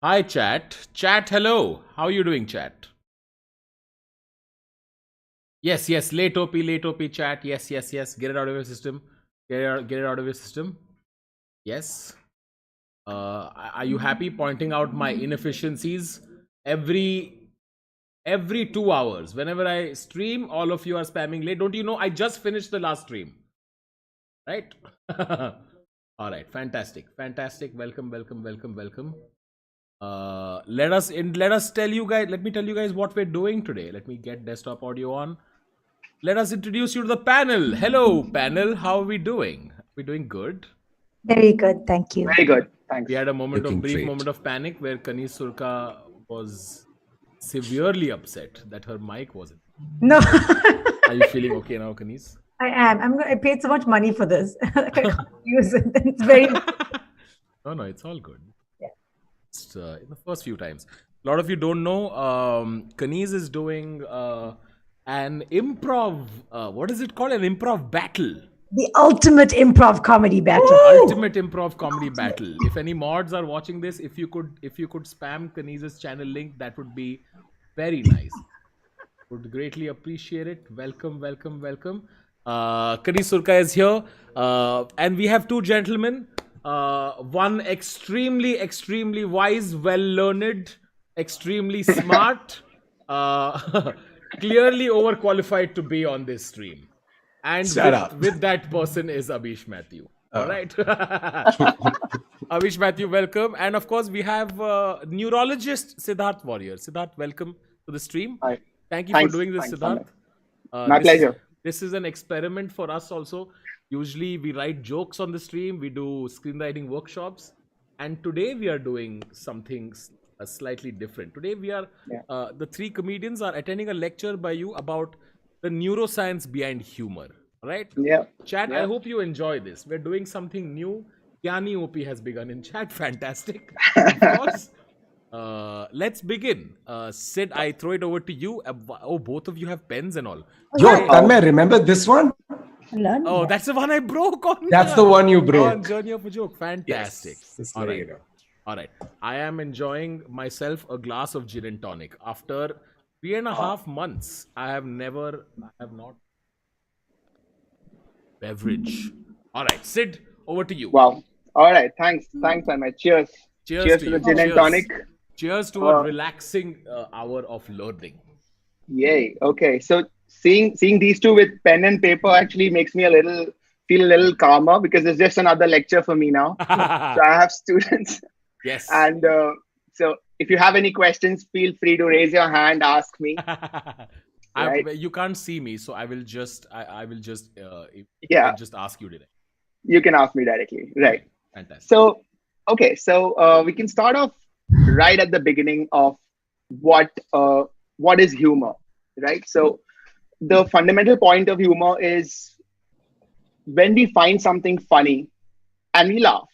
Hi, chat. Chat, hello. How are you doing, chat? Yes, yes. Late OP, chat. Yes, yes, yes. Get it out of your system. Get it out of your system. Yes. Are you happy pointing out my inefficiencies? Every 2 hours, whenever I stream, all of you are spamming late. Don't you know? I just finished the last stream, right? All right. Fantastic. Fantastic. Welcome, welcome, welcome, welcome. Let us tell you guys, let me tell you guys what we're doing today. Let me get desktop audio on. Let us introduce you to the panel. Hello, panel. How are we doing? We're doing good. Very good, thank you. Very good, thanks. We had a Looking brief great. moment of panic where Kanish Surka was severely upset that her mic wasn't. No, Are you feeling okay now, Kanish? I am. I paid so much money for this. I can't use it. It's very. No, it's all good. Yeah. It's, in the first few times. A lot of you don't know, Kaniz is doing an improv, what is it called? An improv battle. The ultimate improv comedy battle. Ultimate improv comedy battle. If any mods are watching this, if you could spam Kaniz's channel link, that would be very nice. Would greatly appreciate it. Welcome, welcome, welcome. Kaniz Surka is here, and we have two gentlemen. One extremely wise, well learned, extremely smart, clearly overqualified to be on this stream. And with that person is Abhish Matthew. All right. Abhish Matthew, welcome. And of course, we have neurologist Siddharth Warrior. Siddharth, welcome to the stream. Hi. Thank you Thanks, for doing this, thanks, Siddharth. My pleasure. This is an experiment for us also. Usually we write jokes on the stream. We do screenwriting workshops. And today we are doing something slightly different. Today we are, the three comedians are attending a lecture by you about the neuroscience behind humor. Right? Yeah. Chat, Yeah. I hope you enjoy this. We're doing something new. Kyani OP has begun in chat. Fantastic. Of course. Let's begin. Sid, I throw it over to you. Oh, both of you have pens and all. Yo, Tanmay, remember this one? Oh, that's the one I broke on. That's the one you broke. On Journey of a Joke. Fantastic. Yes. All right. All right. I am enjoying myself a glass of gin and tonic. After 3.5 months, I have not beverage. All right, Sid, over to you. Wow. All right. Thanks, Tanmay. Cheers. Cheers to the gin and tonic. Cheers to a relaxing hour of learning. Yay. Okay. So seeing these two with pen and paper actually makes me feel a little calmer because it's just another lecture for me now. So I have students. Yes. And so if you have any questions, feel free to raise your hand, ask me. Right? You can't see me, so I will just just ask you today. You can ask me directly. Right. Fantastic. So, okay. So we can start off right at the beginning of what is humor, right? So the fundamental point of humor is when we find something funny and we laugh.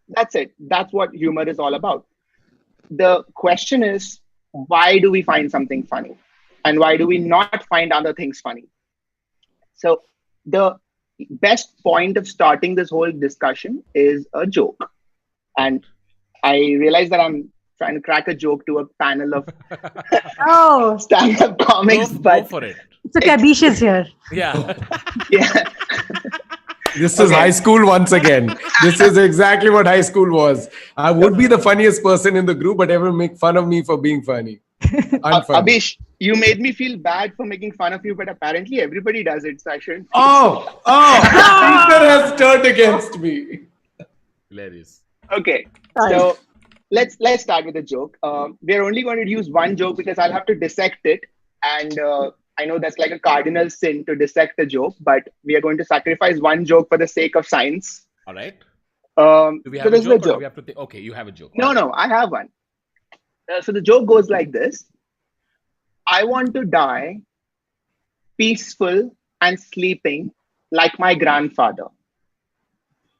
That's it. That's what humor is all about. The question is, why do we find something funny? And why do we not find other things funny? So the best point of starting this whole discussion is a joke. And I realize that I'm trying to crack a joke to a panel of stand-up comics. Go for it. So Abhish is here. Yeah. Yeah. This is high school once again. This is exactly what high school was. I would be the funniest person in the group, but everyone make fun of me for being funny. Abhish, you made me feel bad for making fun of you, but apparently everybody does it, so I shouldn't. Peter has turned against me. Hilarious. Okay, so let's start with a joke. We're only going to use one joke because I'll have to dissect it, and I know that's like a cardinal sin to dissect a joke, but we are going to sacrifice one joke for the sake of science. All right. Do we have a joke? Or do we have to okay, you have a joke. No, I have one. So the joke goes like this. I want to die peaceful and sleeping like my grandfather.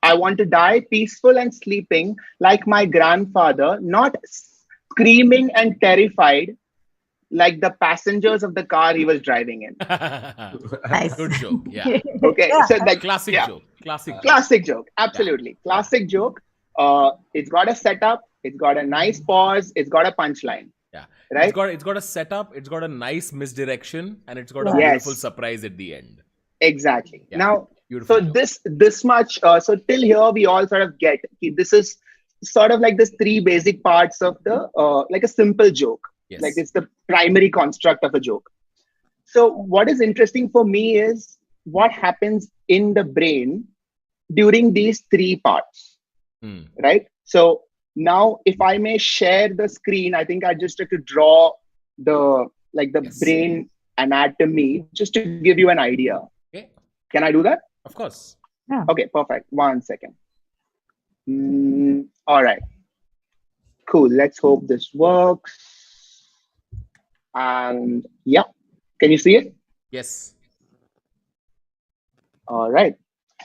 I want to die peaceful and sleeping like my grandfather, not screaming and terrified like the passengers of the car he was driving in. Nice. Good joke. Yeah. Okay. So that Classic joke. Classic joke. Absolutely. Yeah. Classic joke. It's got a setup. it's got a nice pause, it's got a punchline. Yeah. Right? It's got a setup, it's got a nice misdirection, and it's got a Yeah. beautiful Yes. surprise at the end. Exactly. Yeah. Now, Beautiful. so job. this much, so till here we all sort of get this is sort of like this three basic parts of the like a simple joke. Yes. Like it's the primary construct of a joke. So what is interesting for me is what happens in the brain during these three parts, Hmm. right? So now if I may share the screen, I think I just have to draw the Yes. brain anatomy just to give you an idea. Okay. Can I do that? Of course. Okay, perfect. 1 second. All right. Cool. Let's hope this works. And yeah, can you see it? Yes. All right.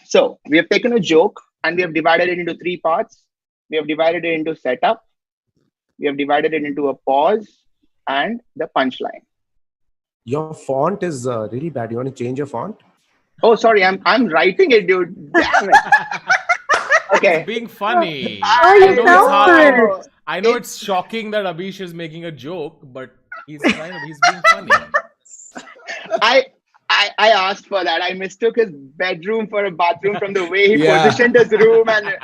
So we have taken a joke and we have divided it into three parts. We have divided it into setup. We have divided it into a pause and the punchline. Your font is really bad. You want to change your font? Oh, sorry. I'm writing it, dude. Damn it. Okay. Being funny. Oh, I you know it's know hard. it. I know it's shocking that Abish is making a joke, but he's being funny. I asked for that. I mistook his bedroom for a bathroom from the way he Yeah. positioned his room, and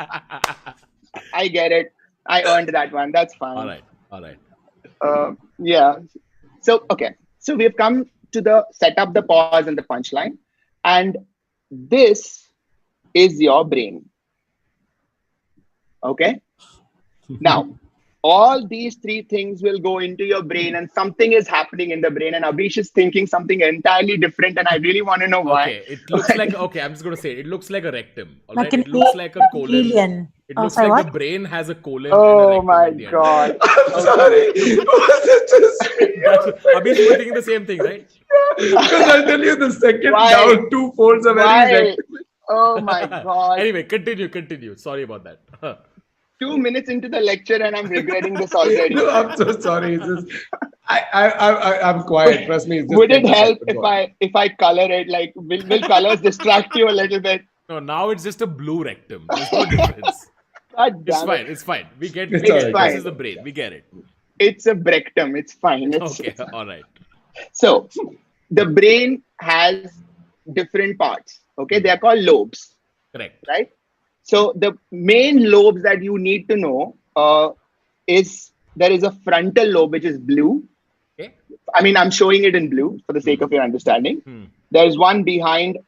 I get it. I earned that one. That's fine. All right. Yeah. So okay. So we have come to the setup, the pause, and the punchline, and this is your brain. Okay. Now, all these three things will go into your brain, and something is happening in the brain, and Abish is thinking something entirely different, and I really want to know why. Okay, it looks like I'm just gonna say it looks like a rectum. All Like right, an it looks like a colon. alien. It Oh, looks sorry, like what? the brain has a colon. Oh and a rectum my at the end. god. I'm sorry. Was it just me? Abish, you were thinking the same thing, right? Because I'll tell you the second Why? down, two folds are very Why? rectangular. Oh my god. Anyway, continue. Sorry about that. 2 minutes into the lecture, and I'm regretting this already. No, I'm so sorry. It's just, I'm quiet. Trust me. It's just Would it help technical. if I color it? Like, will colors distract you a little bit? No, now it's just a blue rectum. There's no difference. God It's damn fine. it. It's fine. We get It's it. alright. This Fine. is the brain. We get it. It's a brectum. It's fine. Okay. All right. So the brain has different parts. Okay, they are called lobes, Correct. right? So the main lobes that you need to know is there is a frontal lobe which is blue. Okay. I mean, I'm showing it in blue for the sake of your understanding. Hmm. There's one behind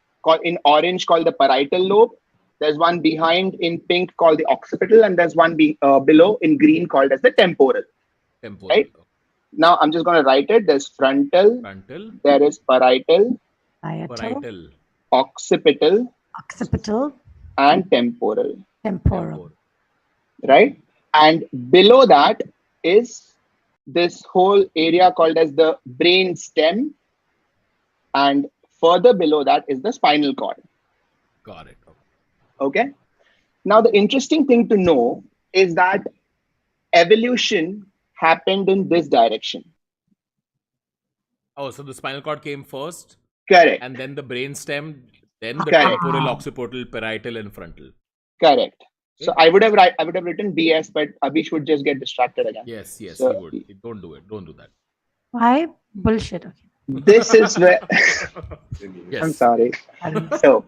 in orange called the parietal lobe. There's one behind in pink called the occipital, and there's one below in green called as the temporal. Temporal. Right. Now I'm just going to write it. There's frontal, Frontal. there is parietal, Parietal. occipital, Occipital, and temporal. temporal. Right? And below that is this whole area called as the brain stem, and further below that is the spinal cord. Got it. Okay. Now the interesting thing to know is that evolution happened in this direction. Oh, so the spinal cord came first, Correct. and then the brain stem, then the Correct. temporal, occipital, parietal, and frontal. Correct. So I would have written BS, but Abish would just get distracted again. Yes, So- he would. Don't do it. Don't do that. Why? Bullshit. Okay. This is where Yes. I'm sorry. So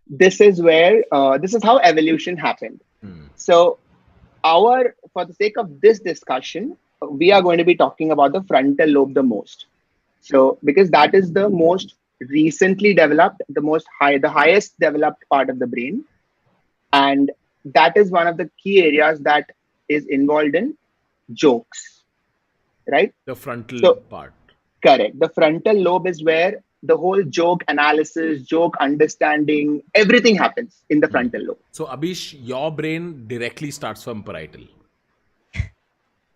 this is where this is how evolution happened. Hmm. So for the sake of this discussion, we are going to be talking about the frontal lobe the most. So because that is the most recently developed, the highest developed part of the brain, and that is one of the key areas that is involved in jokes, right? The frontal So- part. Correct. The frontal lobe is where the whole joke analysis, joke understanding, everything happens in the frontal lobe. So, Abish, your brain directly starts from parietal.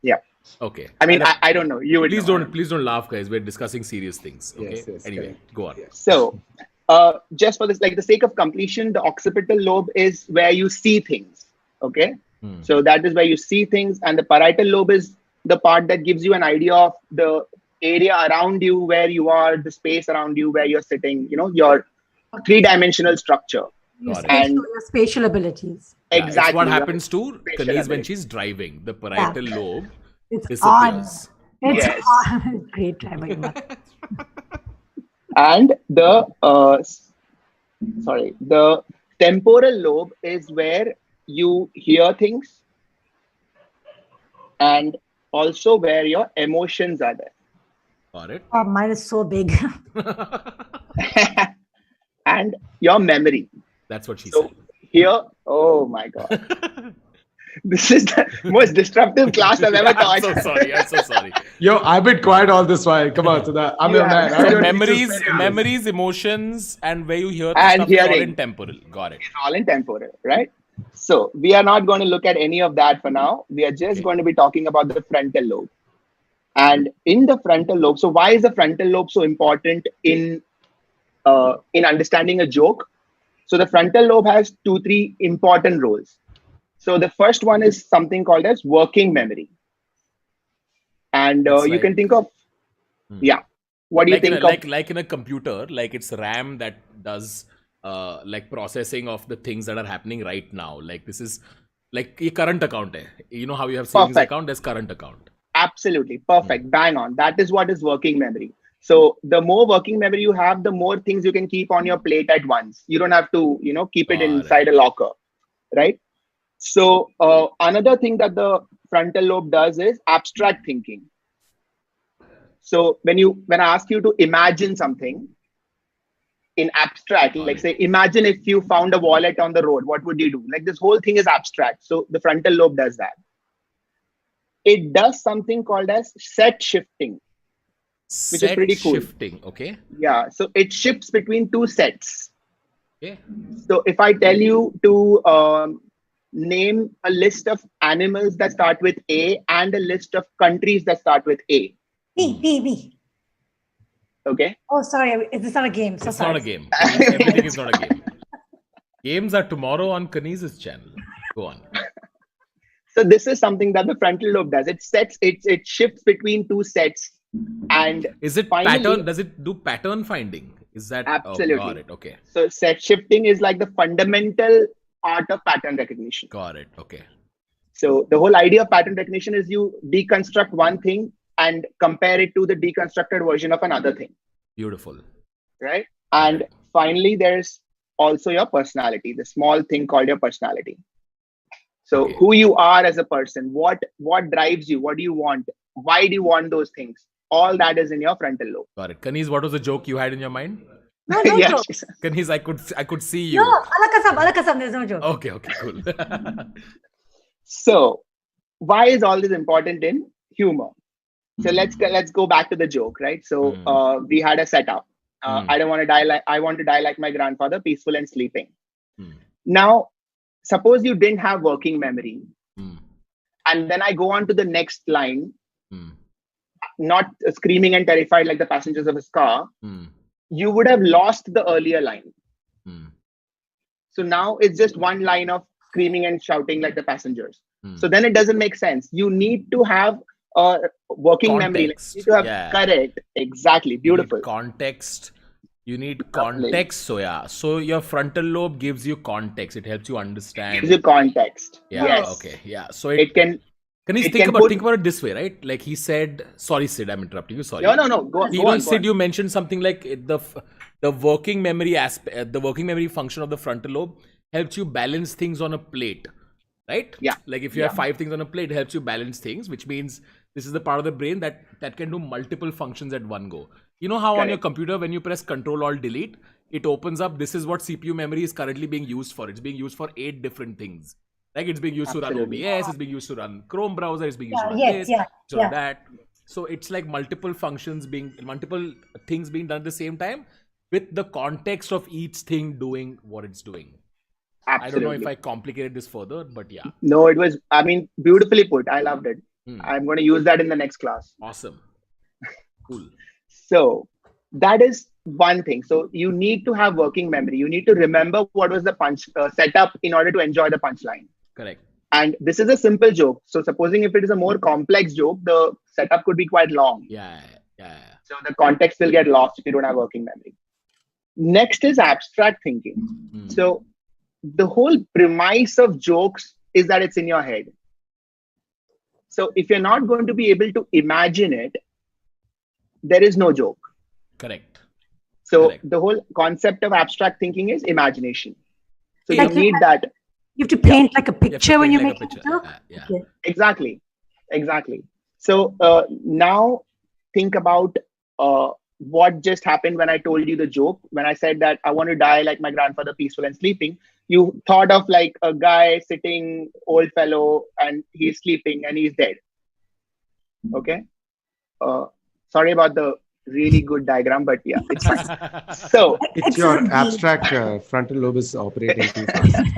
Yeah. Okay. I mean, I don't know. You would Please know. don't laugh, guys. We're discussing serious things. Okay. Yes, Anyway, correct. go on. Yes. So, just for this, like the sake of completion, the occipital lobe is where you see things. Okay. Hmm. So that is where you see things, and the parietal lobe is the part that gives you an idea of the area around you, where you are, the space around you, where you're sitting. You know, your three-dimensional structure. Your Got it. spatial, And- your spatial abilities. Yeah, Exactly. it's what right. happens to Spatial Kaniz when ability. she's driving. The parietal lobe It's on. disappears. It's Yes. on. Great driver. You must. And the temporal lobe is where you hear things and also where your emotions are there. Got it? Oh, mine is so big. And your memory. That's what she So here, oh my God. This is the most disruptive class I've ever said. taught. I'm so sorry. I'm so sorry. Yo, I've been quiet all this while. Come on, Sudha. I'm your man. I'm So your memories, teacher's pet. memories, emotions, and where you hear the And stuff is all hearing. in temporal. Got it. It's all in temporal, right? So we are not going to look at any of that for now. We are just Okay. going to be talking about the frontal lobe. And in the frontal lobe, so why is the frontal lobe so important in understanding a joke? So the frontal lobe has 2-3 important roles. So the first one is something called as working memory. And It's you like- can think of, Hmm. yeah. What do you Like in think a, of? like in a computer, like it's RAM that does like processing of the things that are happening right now. Like this is like a current account. Hai. You know how you have savings Perfect. account? There's current account. Absolutely. Perfect. Bang on. That is what is working memory. So the more working memory you have, the more things you can keep on your plate at once. You don't have to, keep it Got it. inside a locker, right? So another thing that the frontal lobe does is abstract thinking. So when I ask you to imagine something in abstract, like say, imagine if you found a wallet on the road, what would you do? Like this whole thing is abstract. So the frontal lobe does that. It does something called as set shifting. Which is pretty cool. Shifting. Okay. Yeah. So it shifts between two sets. Okay. So if I tell you to name a list of animals that start with A and a list of countries that start with A. B. Okay. Oh, sorry. It's not a game. So It's sorry. not a game. Everything is not a game. Games are tomorrow on Kaniz's channel. Go on. So this is something that the frontal lobe does. It shifts between two sets. And Is it finally- pattern? Does it do pattern finding? Is that Absolutely. Oh, got it. Okay. so set shifting is like the fundamental art of pattern recognition. Got it. Okay. So the whole idea of pattern recognition is you deconstruct one thing and compare it to the deconstructed version of another thing, Beautiful. right? And finally, there's also your personality, the small thing called your personality. So Okay. who you are as a person, what drives you, what do you want, why do you want those things? All that is in your frontal lobe. Got it. Kaniz, what was the joke you had in your mind? No, no Yes. joke. Kaniz, I could see you. No, alakasam. There's no joke. Okay, cool. So why is all this important in humor? So let's go back to the joke, right? So we had a setup. I want to die like my grandfather, peaceful and sleeping. Now, suppose you didn't have working memory, and then I go on to the next line, not screaming and terrified like the passengers of his car. You would have lost the earlier line. So now it's just one line of screaming and shouting like the passengers. So then it doesn't make sense. You need to have a working memory. Like, you need to have correct. Exactly. Beautiful. You need context. So yeah. So your frontal lobe gives you context. It helps you understand. Gives you context. Yeah. Yes. Okay. Yeah. So It can. Can you it think can about it this way, right? Like he said, sorry, Sid, I'm interrupting you. Sorry. No. Go on. Sid, you mentioned something like the working memory aspect, the working memory function of the frontal lobe helps you balance things on a plate, right? Yeah. Like if you have 5 things on a plate, it helps you balance things, which means this is the part of the brain that can do multiple functions at one go. You know how on your computer, when you press Control Alt Delete, it opens up. This is what CPU memory is currently being used for. It's being used for 8 different things. Like it's being used to run OBS, it's being used to run Chrome browser, it's being used to run this, to run that. So it's like multiple things being done at the same time with the context of each thing doing what it's doing. Absolutely. I don't know if I complicated this further, but yeah. No, it was, beautifully put. I loved it. I'm going to use that in the next class. Awesome. Cool. So that is one thing. So you need to have working memory. You need to remember what was the punch setup in order to enjoy the punchline. Correct. And this is a simple joke. So supposing if it is a more complex joke, the setup could be quite long. Yeah. So the context will get lost if you don't have working memory. Next is abstract thinking. So the whole premise of jokes is that it's in your head. So if you're not going to be able to imagine it, there is no joke. Correct. So Correct. the whole concept of abstract thinking is imagination. So you Like you- need that. You have to paint like a You have to picture when paint you're like a making picture. a joke. Yeah. Okay. Exactly. So now think about what just happened when I told you the joke. When I said that I want to die like my grandfather, peaceful and sleeping, you thought of like a guy sitting, old fellow, and he's sleeping and he's dead. Okay. Sorry about the really good diagram, but yeah, it's fine. So It's your Excellent. abstract frontal lobe is operating too fast.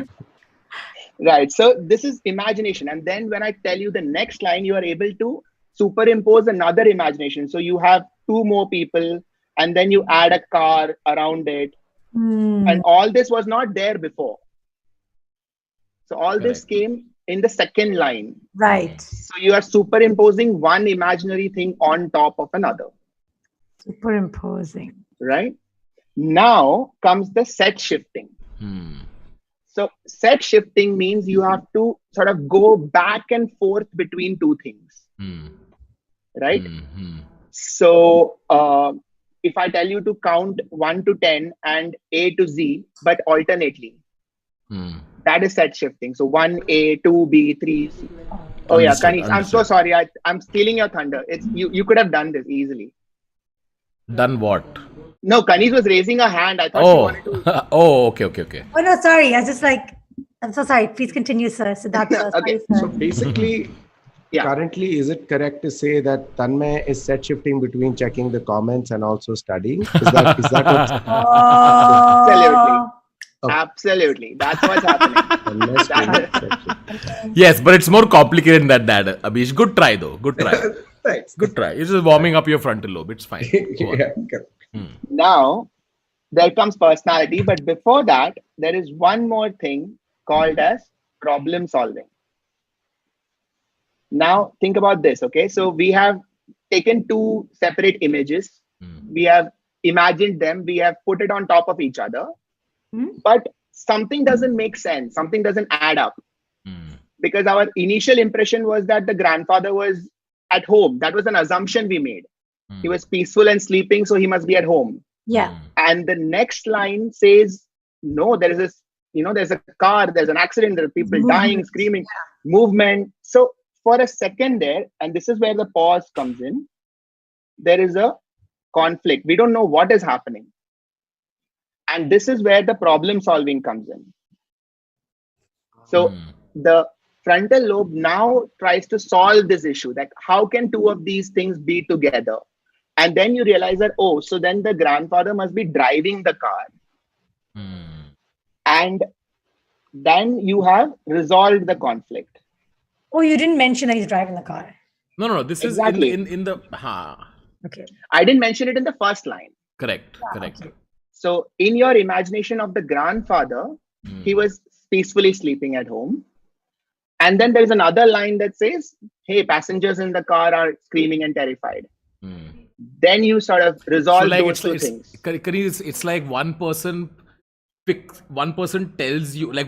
right. So this is imagination. And then when I tell you the next line, you are able to superimpose another imagination. So you have two more people, and then you add a car around it. Hmm. And all this was not there before. So all this Correct. came in the second line. Right. So you are superimposing one imaginary thing on top of another. Superimposing. Right? Now comes the set shifting. Hmm. So set shifting means you have to sort of go back and forth between two things. Hmm. Right? Hmm. So if I tell you to count 1 to 10 and A to Z, but alternately, Hmm. that is set shifting. So 1A, 2B, 3C. Oh yeah, Understood, Kanis, I'm so understood. sorry. I'm stealing your thunder. It's you could have done this easily. Done what? No, Kanis was raising a hand. I thought she Oh. wanted to. Oh, okay. Oh no, sorry. I was just like, I'm so sorry. Please continue, sir. Siddhartha. Okay. Sorry, So sir. basically, Yeah. currently, is it correct to say that Tanmay is set shifting between checking the comments and also studying? Is that what? Oh. Oh. Absolutely. That's what's happening. Unless we That- set shifting. Yes, but it's more complicated than that, Abhish. Good try, though. Good try. Thanks. Good try. It's just warming up your frontal lobe. It's fine. Go on. Yeah, correct. Now, there comes personality, but before that, there is one more thing called as problem solving. Now, think about this, okay? So we have taken two separate images, Hmm. we have imagined them, we have put it on top of each other, Hmm. but something doesn't make sense, something doesn't add up, Hmm. because our initial impression was that the grandfather was at home. That was an assumption we made. Hmm. He was peaceful and sleeping, so he must be at home. Yeah. Hmm. And the next line says, no, there is this, there's a car, there's an accident, there are people dying, Movement. screaming, movement. So for a second there, and this is where the pause comes in, there is a conflict. We don't know what is happening. And this is where the problem solving comes in. So Hmm. the frontal lobe now tries to solve this issue. Like, how can two of these things be together? And then you realize that, oh, so then the grandfather must be driving the car. Hmm. And then you have resolved the conflict. Oh, you didn't mention that he's driving the car. No. This Exactly. is in the. Ha. Okay. I didn't mention it in the first line. Correct. Correct. okay. So in your imagination of the grandfather, Hmm. he was peacefully sleeping at home. And then there's another line that says, hey, passengers in the car are screaming and terrified. Hmm. Then you sort of resolve So like those two things. it's like one person tells you, like,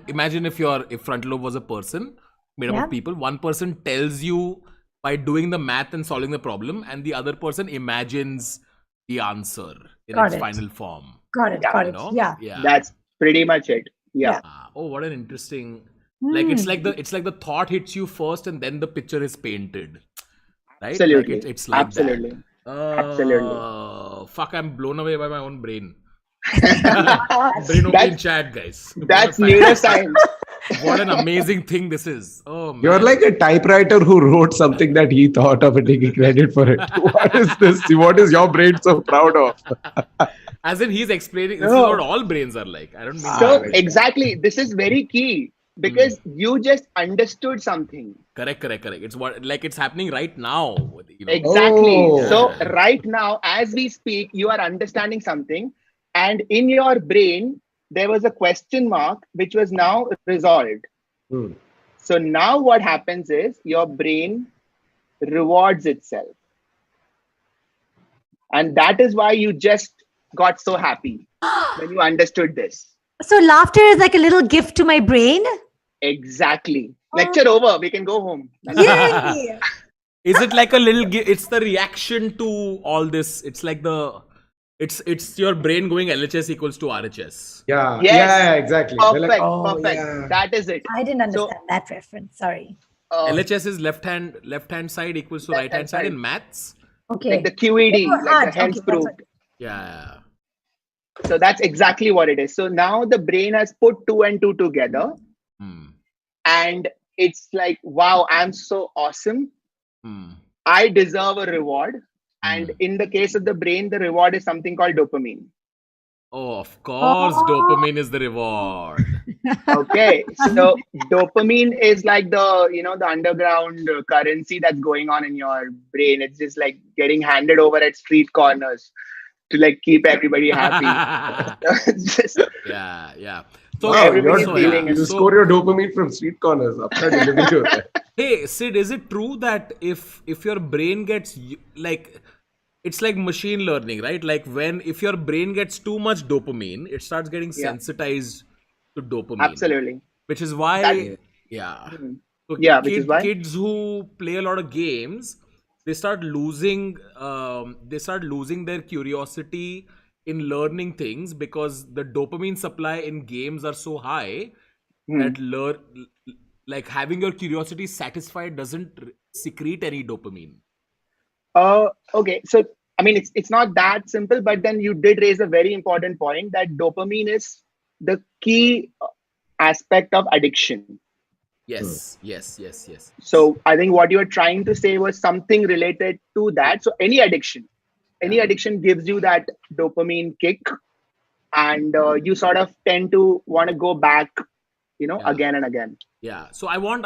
imagine if frontal lobe was a person made up Yeah. of people. One person tells you by doing the math and solving the problem, and the other person imagines the answer in Got its it. final form. Got it. Yeah. Got You it. know? Yeah. Yeah. That's pretty much it. Yeah. Oh, what an interesting. Like Hmm. it's like the thought hits you first, and then the picture is painted. Right? Absolutely. Like it's like Absolutely. that. Absolutely. Fuck! I'm blown away by my own brain. Brain OP in That's- chat, guys. That's What a neuroscience. What an amazing thing this is. Oh man. You're like a typewriter who wrote something that he thought of and taking credit for it. What is this? What is your brain so proud of? As in he's explaining this is No. what all brains are like. I don't mean So that. exactly, this is very key because you just understood something. Correct. It's what like it's happening right now. You know? Exactly. Oh. So right now, as we speak, you are understanding something, and in your brain there was a question mark which was now resolved. Hmm. So now what happens is your brain rewards itself, and that is why you just got so happy when you understood this. So laughter is like a little gift to my brain. Exactly. Lecture over. We can go home. Yay! Is it like a little? It's the reaction to all this. It's like it's your brain going LHS equals to RHS. Yeah, Yes. yeah, exactly. We're Perfect. like, oh, Perfect. yeah. That is it. I didn't So, understand that reference. Sorry. LHS is left hand side equals to right Left-hand hand side side. in maths. Okay. like the QED, Oh, like the hard. Okay, hence that's proof. what- Yeah. So that's exactly what it is. So now the brain has put two and two together, Hmm. and it's like, wow, I'm so awesome. Hmm. I deserve a reward. And Hmm. in the case of the brain, the reward is something called dopamine. Oh, of course, dopamine is the reward. Okay, so dopamine is like the underground currency that's going on in your brain. It's just like getting handed over at street corners to like keep everybody happy. It's just Yeah. So, Wow, everybody's so, feeling yeah. it. you So, score your dopamine from street corners. Apna delivery hota hai. hey, Sid, is it true that if your brain gets like it's like machine learning, right? Like if your brain gets too much dopamine, it starts getting Yeah. sensitized to dopamine. Absolutely. Which is why, That- yeah. Mhm. So Yeah, which is why? kids who play a lot of games, they start losing their curiosity in learning things because the dopamine supply in games are so high Hmm. that like having your curiosity satisfied doesn't secrete any dopamine. Okay, so I mean, it's not that simple, but then you did raise a very important point that dopamine is the key aspect of addiction. Yes. So I think what you were trying to say was something related to that. So any addiction gives you that dopamine kick, and you sort of tend to want to go back, Yeah. again and again. Yeah. So I want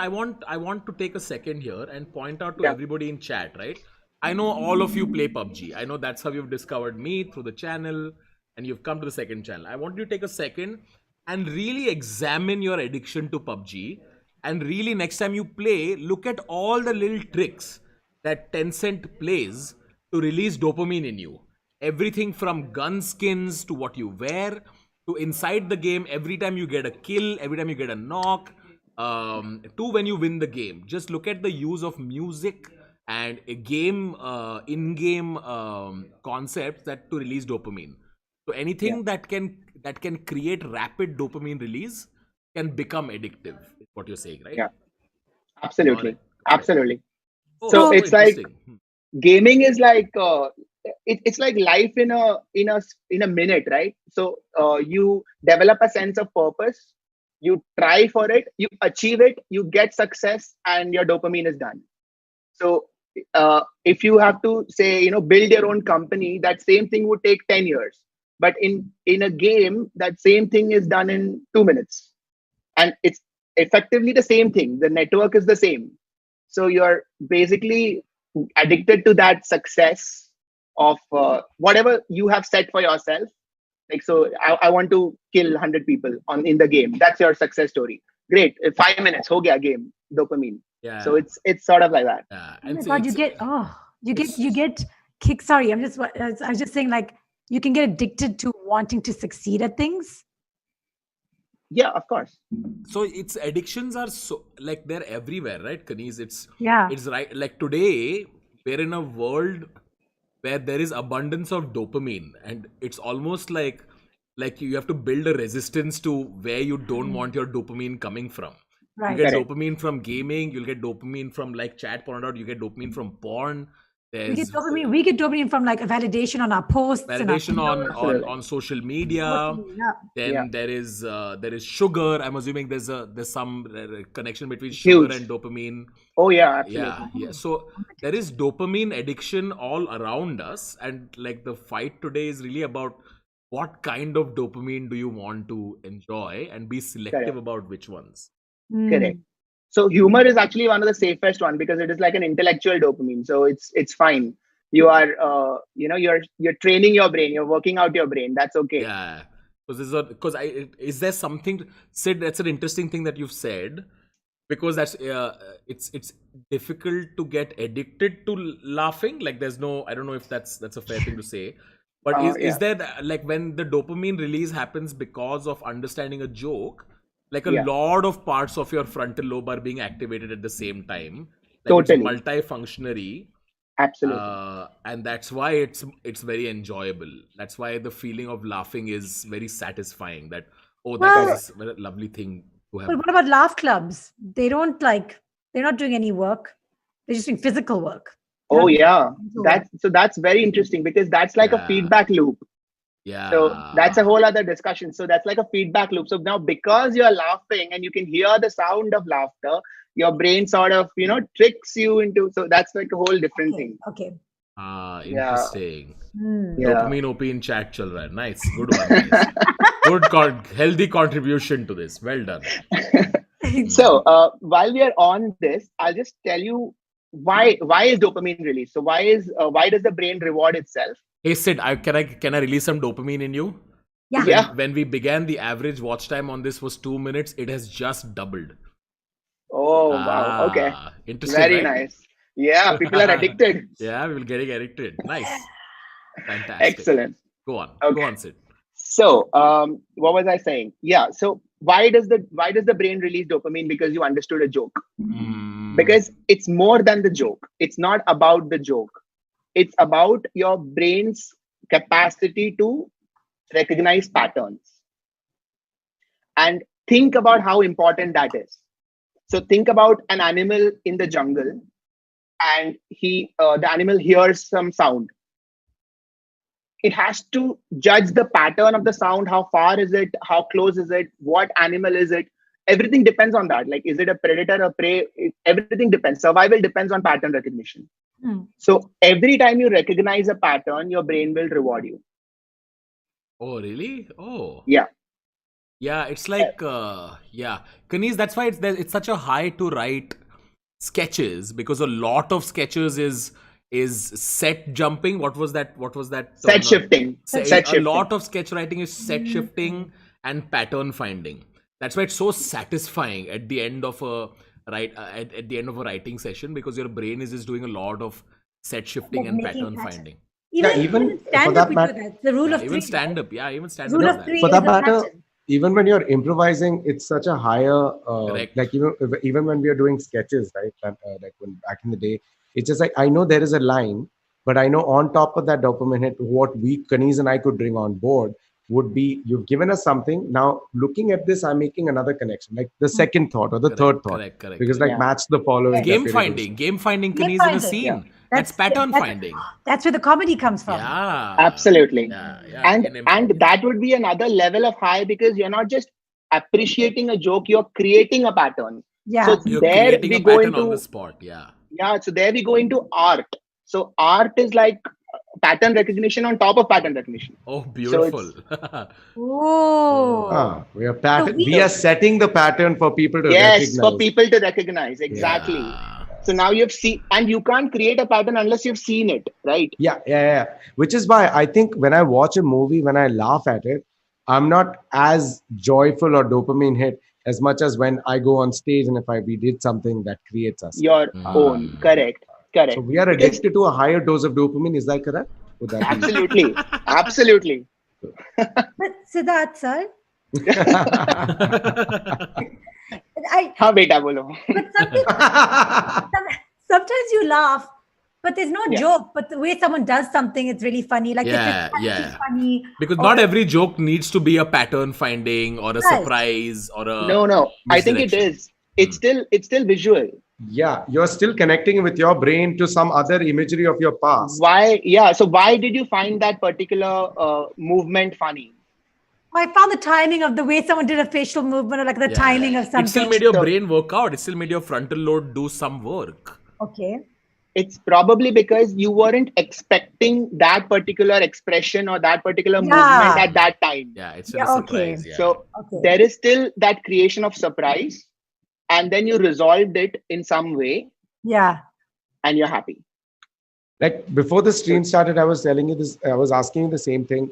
to take a second here and point out to Yeah. everybody in chat, right? I know all of you play PUBG. I know that's how you've discovered me through the channel and you've come to the second channel. I want you to take a second and really examine your addiction to PUBG and really next time you play, look at all the little tricks that Tencent plays to release dopamine in you. Everything from gun skins to what you wear to inside the game, every time you get a kill, every time you get a knock, to when you win the game. Just look at the use of music and a game in-game concepts that to release dopamine. So anything that can create rapid dopamine release can become addictive. Is what you're saying, right? Yeah. Absolutely. Got it. Absolutely. Oh, So it's like interesting. gaming is like it's like life in a minute, right? So you develop a sense of purpose, you try for it, you achieve it, you get success, and your dopamine is done. So if you have to say build your own company, that same thing would take 10 years, but in a game that same thing is done in 2 minutes, and it's effectively the same thing. The network is the same, so you're basically addicted to that success of whatever you have set for yourself. Like, so I want to kill 100 people in the game. That's your success story. Great. 5 minutes ho gaya game, dopamine. Yeah. So it's sort of like that. yeah. Oh my so God, you get kick. Sorry, I was just saying, like, you can get addicted to wanting to succeed at things. Yeah, of course. so its addictions are so like they're everywhere, right, Kaniz? Yeah. It's right. Like today, we're in a world where there is abundance of dopamine, and it's almost like you have to build a resistance to where you don't want your dopamine coming from. Right. You get Correct. dopamine from gaming. You'll get dopamine from, like Chat pointed out, you get dopamine from porn. We There's get dopamine from like a validation on our posts. and our validation videos. Absolutely. on social media. Yeah. Then Yeah. there is sugar. I'm assuming there's some connection between sugar Huge. and dopamine. Oh yeah, absolutely. Yeah. So there is dopamine addiction all around us, and like the fight today is really about what kind of dopamine do you want to enjoy and be selective Correct. about which ones. Mm. Correct. So humor is actually one of the safest one because it is like an intellectual dopamine. So it's fine. You are you're training your brain. You're working out your brain. That's okay. Yeah. Is there something, Sid? That's an interesting thing that you've said, because that's it's difficult to get addicted to laughing. Like there's no, I don't know if that's a fair thing to say, But is Yeah. there like when the dopamine release happens because of understanding a joke, like a Yeah. lot of parts of your frontal lobe are being activated at the same time, like Totally. it's multifunctionary, Absolutely. and that's why it's very enjoyable. That's why the feeling of laughing is very satisfying. That that Well- was a very lovely thing to have. But what about laugh clubs? They don't they're not doing any work. They're just doing physical work. Oh Not yeah. mental work. That's very interesting because that's like a Yeah. feedback loop. Yeah. So that's a whole other discussion. So that's like a feedback loop. So now because you're laughing and you can hear the sound of laughter, your brain sort of, tricks you into, so that's like a whole different thing. Okay. Yeah. Interesting. Hmm. Yeah. Dopamine OP in chat chal raha hai. Nice. Good one. Guys. Good healthy contribution to this. Well done. So while we are on this, I'll just tell you why is dopamine released? So why does the brain reward itself? Hey Sid, can I release some dopamine in you? Yeah. Yeah. When we began, the average watch time on this was 2 minutes. It has just doubled. Oh wow. Okay. Interesting. Very right? nice. Yeah, people are addicted. Yeah, we're getting addicted. Nice. Fantastic. Excellent. Go on. Okay. Go on, Sid. So what was I saying? Yeah. So why does the brain release dopamine? Because you understood a joke. Because it's more than the joke. It's not about the joke. It's about your brain's capacity to recognize patterns. And think about how important that is. So think about an animal in the jungle, and the animal hears some sound. It has to judge the pattern of the sound. How far is it? How close is it? What animal is it? Everything depends on that. Like, is it a predator or prey? Everything depends. Survival depends on pattern recognition. Hmm. So every time you recognize a pattern, your brain will reward you. Oh, really? Oh. Yeah. Yeah, it's like, Kanis, that's why it's such a high to write sketches, because a lot of sketches is set jumping. What was that? Set shifting. A Set shifting. lot of sketch writing is set shifting and pattern finding. That's why it's so satisfying at the end of a at the end of a writing session, because your brain is just doing a lot of set shifting and Making pattern pattern. finding. Even for stand that up, we do matter- that. The rule of Even three. stand up. Yeah, even stand up. Rule does of that. three For is that a matter, pattern. even when you're improvising, it's such a higher, Correct. like even when we are doing sketches, right? Like when back in the day, it's just like I know there is a line, but I know on top of that dopamine hit, what Kanis and I could bring on board would be, you've given us something. Now looking at this, I'm making another connection, like the second thought or the third thought, Correct. because like Yeah. match the following. Game that we're able to finding, Kanis in a finding, scene. yeah. That's pattern finding. That's where the comedy comes from. Yeah. Absolutely. Yeah. And in improv. that would be another level of high, because you're not just appreciating a joke, you're creating a pattern. Yeah. So You're there creating we a go pattern on into the spot. Yeah. so there we go into art. So art is like pattern recognition on top of pattern recognition. Oh, beautiful. Oh. we are So we are setting the pattern for people to Yes, recognize. for people to recognize. Exactly. Yeah. So now you've seen, and you can't create a pattern unless you've seen it, right? Yeah. Which is why I think when I watch a movie, when I laugh at it, I'm not as joyful or dopamine hit as much as when I go on stage and if we did something that creates us. Your own. Correct. So we are addicted to a higher dose of dopamine. Is that correct? Would that be? Absolutely. Absolutely. But Siddharth, sir, हाँ बेटा बोलो. but sometimes you laugh, but there's no Yeah. joke. But the way someone does something, it's really funny. Like Yeah, if it's yeah. funny. Because or- not every joke needs to be a pattern finding or a Right. surprise or a No. I think it misdirection. is. It's still visual. Yeah, you're still connecting with your brain to some other imagery of your past. Why? Yeah. So why did you find that particular movement funny? I found the timing of the way someone did a facial movement, or like the Yeah. timing of something. It still made your So- brain work out. It still made your frontal lobe do some work. Okay. It's probably because you weren't expecting that particular expression or that particular movement at that time. Yeah, it's Yeah, a okay. surprise. Yeah. So Okay. there is still that creation of surprise, and then you resolved it in some way, Yeah. and you're happy. Like before the stream started, I was telling you this, I was asking you the same thing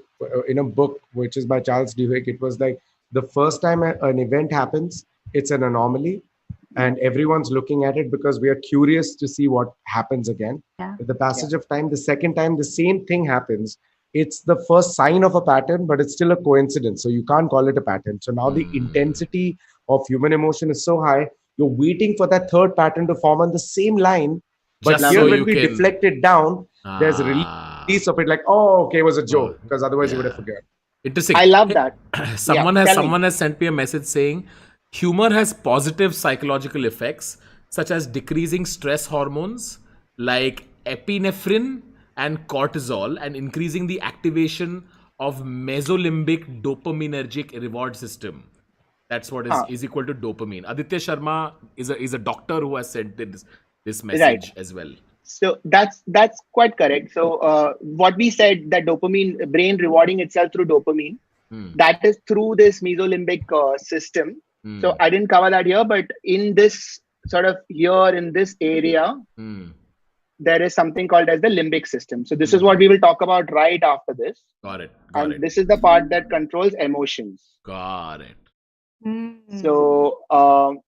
in a book, which is by Charles Duhigg. It was like the first time an event happens, it's an anomaly and everyone's looking at it because we are curious to see what happens again. Yeah. With the passage of time, the second time, the same thing happens. it's the first sign of a pattern, but it's still a coincidence. So you can't call it a pattern. So now the intensity of human emotion is so high, you're waiting for that third pattern to form on the same line. But Just here, so when you we can. deflect it down, there's a Ah, release of it, like, oh, okay, it was a joke, because otherwise you would have yeah. forgotten. Interesting. I love that. Someone Yeah, has tell me. someone has sent me a message saying humor has positive psychological effects such as decreasing stress hormones like epinephrine and cortisol and increasing the activation of mesolimbic dopaminergic reward system. That's what Huh. is equal to dopamine. Aditya Sharma is a doctor who has sent this Right. message as well. So that's quite correct. So what we said, that dopamine, brain rewarding itself through dopamine, that is through this mesolimbic system. So I didn't cover that here, but in this sort of here in this area, there is something called as the limbic system. So this is what we will talk about right after this. Got it. And this is the part that controls emotions. Got it. So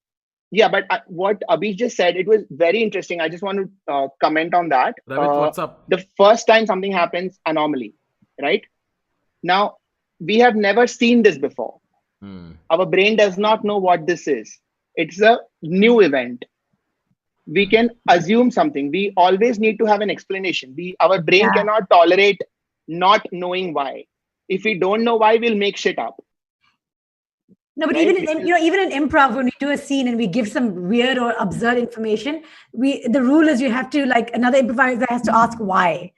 yeah, but what Abhi just said, it was very interesting. I just want to comment on that. Ravit, what's up? The first time something happens, anomaly, right? Now, we have never seen this before. Our brain does not know what this is. It's a new event. We can assume something. We always need to have an explanation. Our brain cannot tolerate not knowing why. If we don't know why, we'll make shit up. No, but Right? even in improv, when we do a scene and we give some weird or absurd information, the rule is you have to, like, another improviser has to ask why.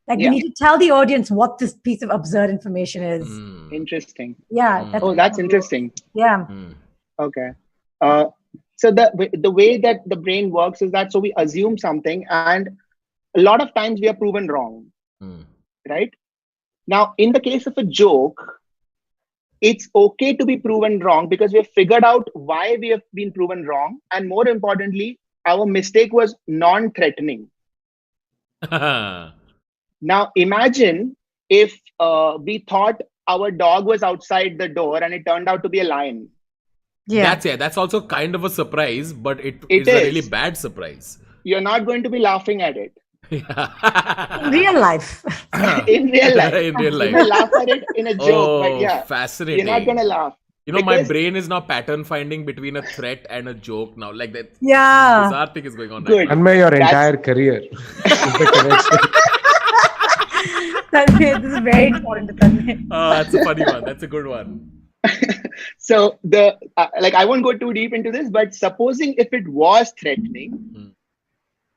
Like, you need to tell the audience what this piece of absurd information is. Interesting. Yeah. That's interesting. Yeah. Okay. So the way that the brain works is that, so we assume something, and a lot of times we are proven wrong, right? Now, in the case of a joke, it's okay to be proven wrong because we have figured out why we have been proven wrong. And more importantly, our mistake was non-threatening. Now, imagine if we thought our dog was outside the door and it turned out to be a lion. Yeah. That's also kind of a surprise, but it's It a is. really bad surprise. You're not going to be laughing at it. In real life. In real life. In real life. You may laugh at it in a joke, but yeah, fascinating. you're not going to laugh. You know, my Because- brain is now pattern finding between a threat and a joke now. Like that Yeah. bizarre thing is going on. Good. Right now. And by your That's- entire career is the connection. Tanmay, this is very important to Tanmay. That's a funny one. That's a good one. So I won't go too deep into this, but supposing if it was threatening,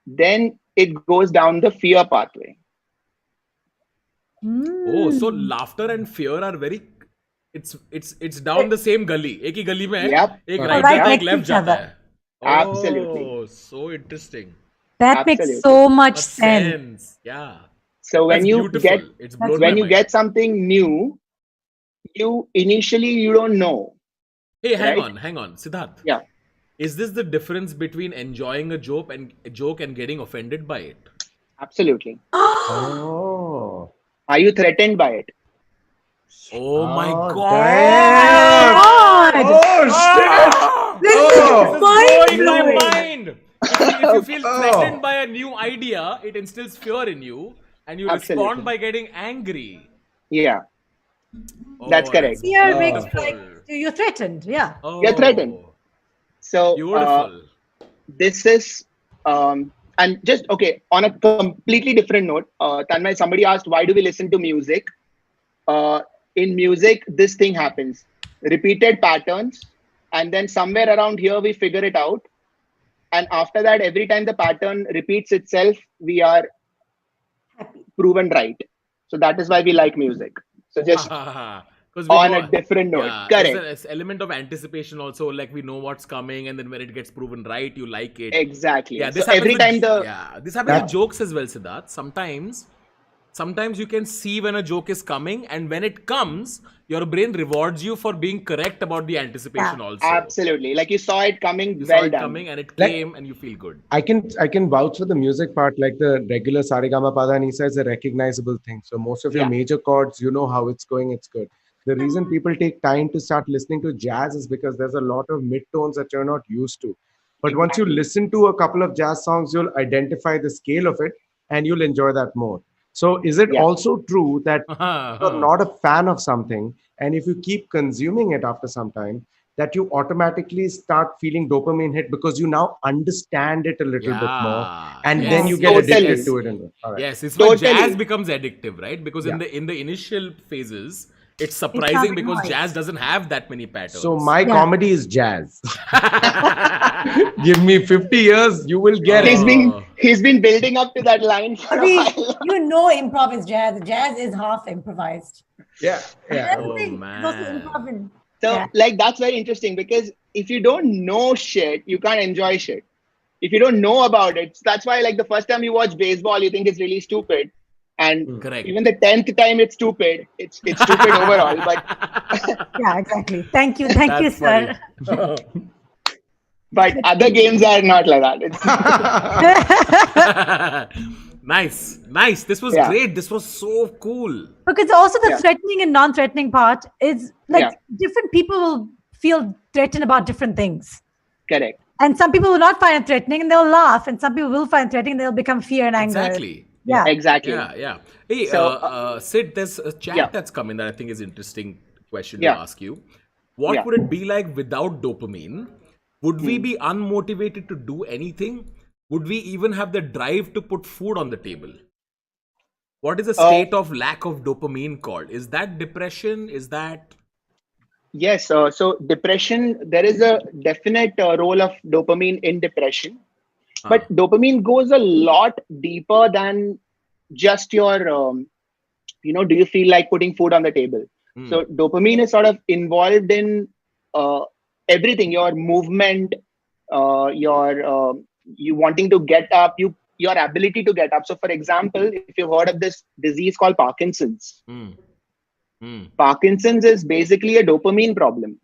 then it goes down the fear pathway. Oh, so laughter and fear are very. It's down the same gully. एक ही गली में है. Yep. एक Right right जाता है, next एक to left each जाता other. है. Absolutely. Oh, so interesting. That makes Absolutely. so much Makes sense. Yeah. So when That's you beautiful. get It's blown when my you mind. get something new, you don't know. Hey, hang right? on, Siddharth. Yeah. Is this the difference between enjoying a joke and getting offended by it? Absolutely. Oh. Are you threatened by it? Oh my Oh, god! damn. God. Oh, shit! This Oh. is Blowing my mind-blowing. mind. If you feel Oh. threatened by a new idea, it instills fear in you, and you Absolutely. respond by getting angry. Yeah. Oh, That's correct. Fear Oh. makes like you're threatened. Yeah. Oh, You're threatened. So Beautiful. this is and just okay, on a completely different note, Tanmay, somebody asked, why do we listen to music? In music, this thing happens, repeated patterns, and then somewhere around here we figure it out, and after that, every time the pattern repeats itself, we are proven right. So that is why we like music. So just Because on a different note. Correct. There's an element of anticipation also, like we know what's coming, and then when it gets proven right, you like it. Exactly. Yeah, So every time this happens with jokes as well, Siddharth. Sometimes you can see when a joke is coming, and when it comes, your brain rewards you for being correct about the anticipation also. absolutely, like you saw it coming, You well saw it done. coming, and it Like- came, and you feel good. I can vouch for the music part, like the regular Saregama Pada Nisa is a recognizable thing. So most of your Yeah. major chords, you know how it's going, it's good. The reason people take time to start listening to jazz is because there's a lot of mid-tones that you're not used to. But once you listen to a couple of jazz songs, you'll identify the scale of it and you'll enjoy that more. So is it Yeah. also true that you're not a fan of something, and if you keep consuming it after some time, that you automatically start feeling dopamine hit because you now understand it a little bit more, Yeah. and then Yes. you get Totally. addicted to it? And all right. Yes, it's why jazz Totally. becomes addictive, right? Because Yeah. in the initial phases, it's It can't surprising be because noise. jazz doesn't have that many So patterns. my Yeah. comedy is jazz. Give me 50 years, you will get He's it. been he's been building up to that line for a Abhi, while. you know improv is jazz. Jazz is half improvised. Yeah, yeah. Oh Everything is also man. improv in So jazz. like that's very interesting because if you don't know shit, you can't enjoy shit. If you don't know about it, that's why like the first time you watch baseball, you think it's really stupid, and Correct. even the 10th time it's stupid. It's stupid overall. But Yeah, exactly. Thank you, That's sir. funny. but other games are not like that. It's Nice. This was Yeah. great. This was so cool. Because also the Yeah. threatening and non-threatening part is like Yeah. different people will feel threatened about different things. correct. And some people will not find it threatening and they'll laugh. And some people will find it threatening, they'll become fear and anger. Exactly. Yeah. Exactly. Yeah. Hey, So, Sid, there's a chat yeah. that's coming that I think is interesting question Yeah. to ask you. What Yeah. would it be like without dopamine? Would we Hmm. be unmotivated to do anything? Would we even have the drive to put food on the table? What is the state of lack of dopamine called? Is that depression? Is that Yes. So depression, there is a definite role of dopamine in depression, but dopamine goes a lot deeper than just your, do you feel like putting food on the table? So dopamine is sort of involved in uh, everything, your movement, your you wanting to get up, your ability to get up. So for example, if you've heard of this disease called Parkinson's, Parkinson's is basically a dopamine problem.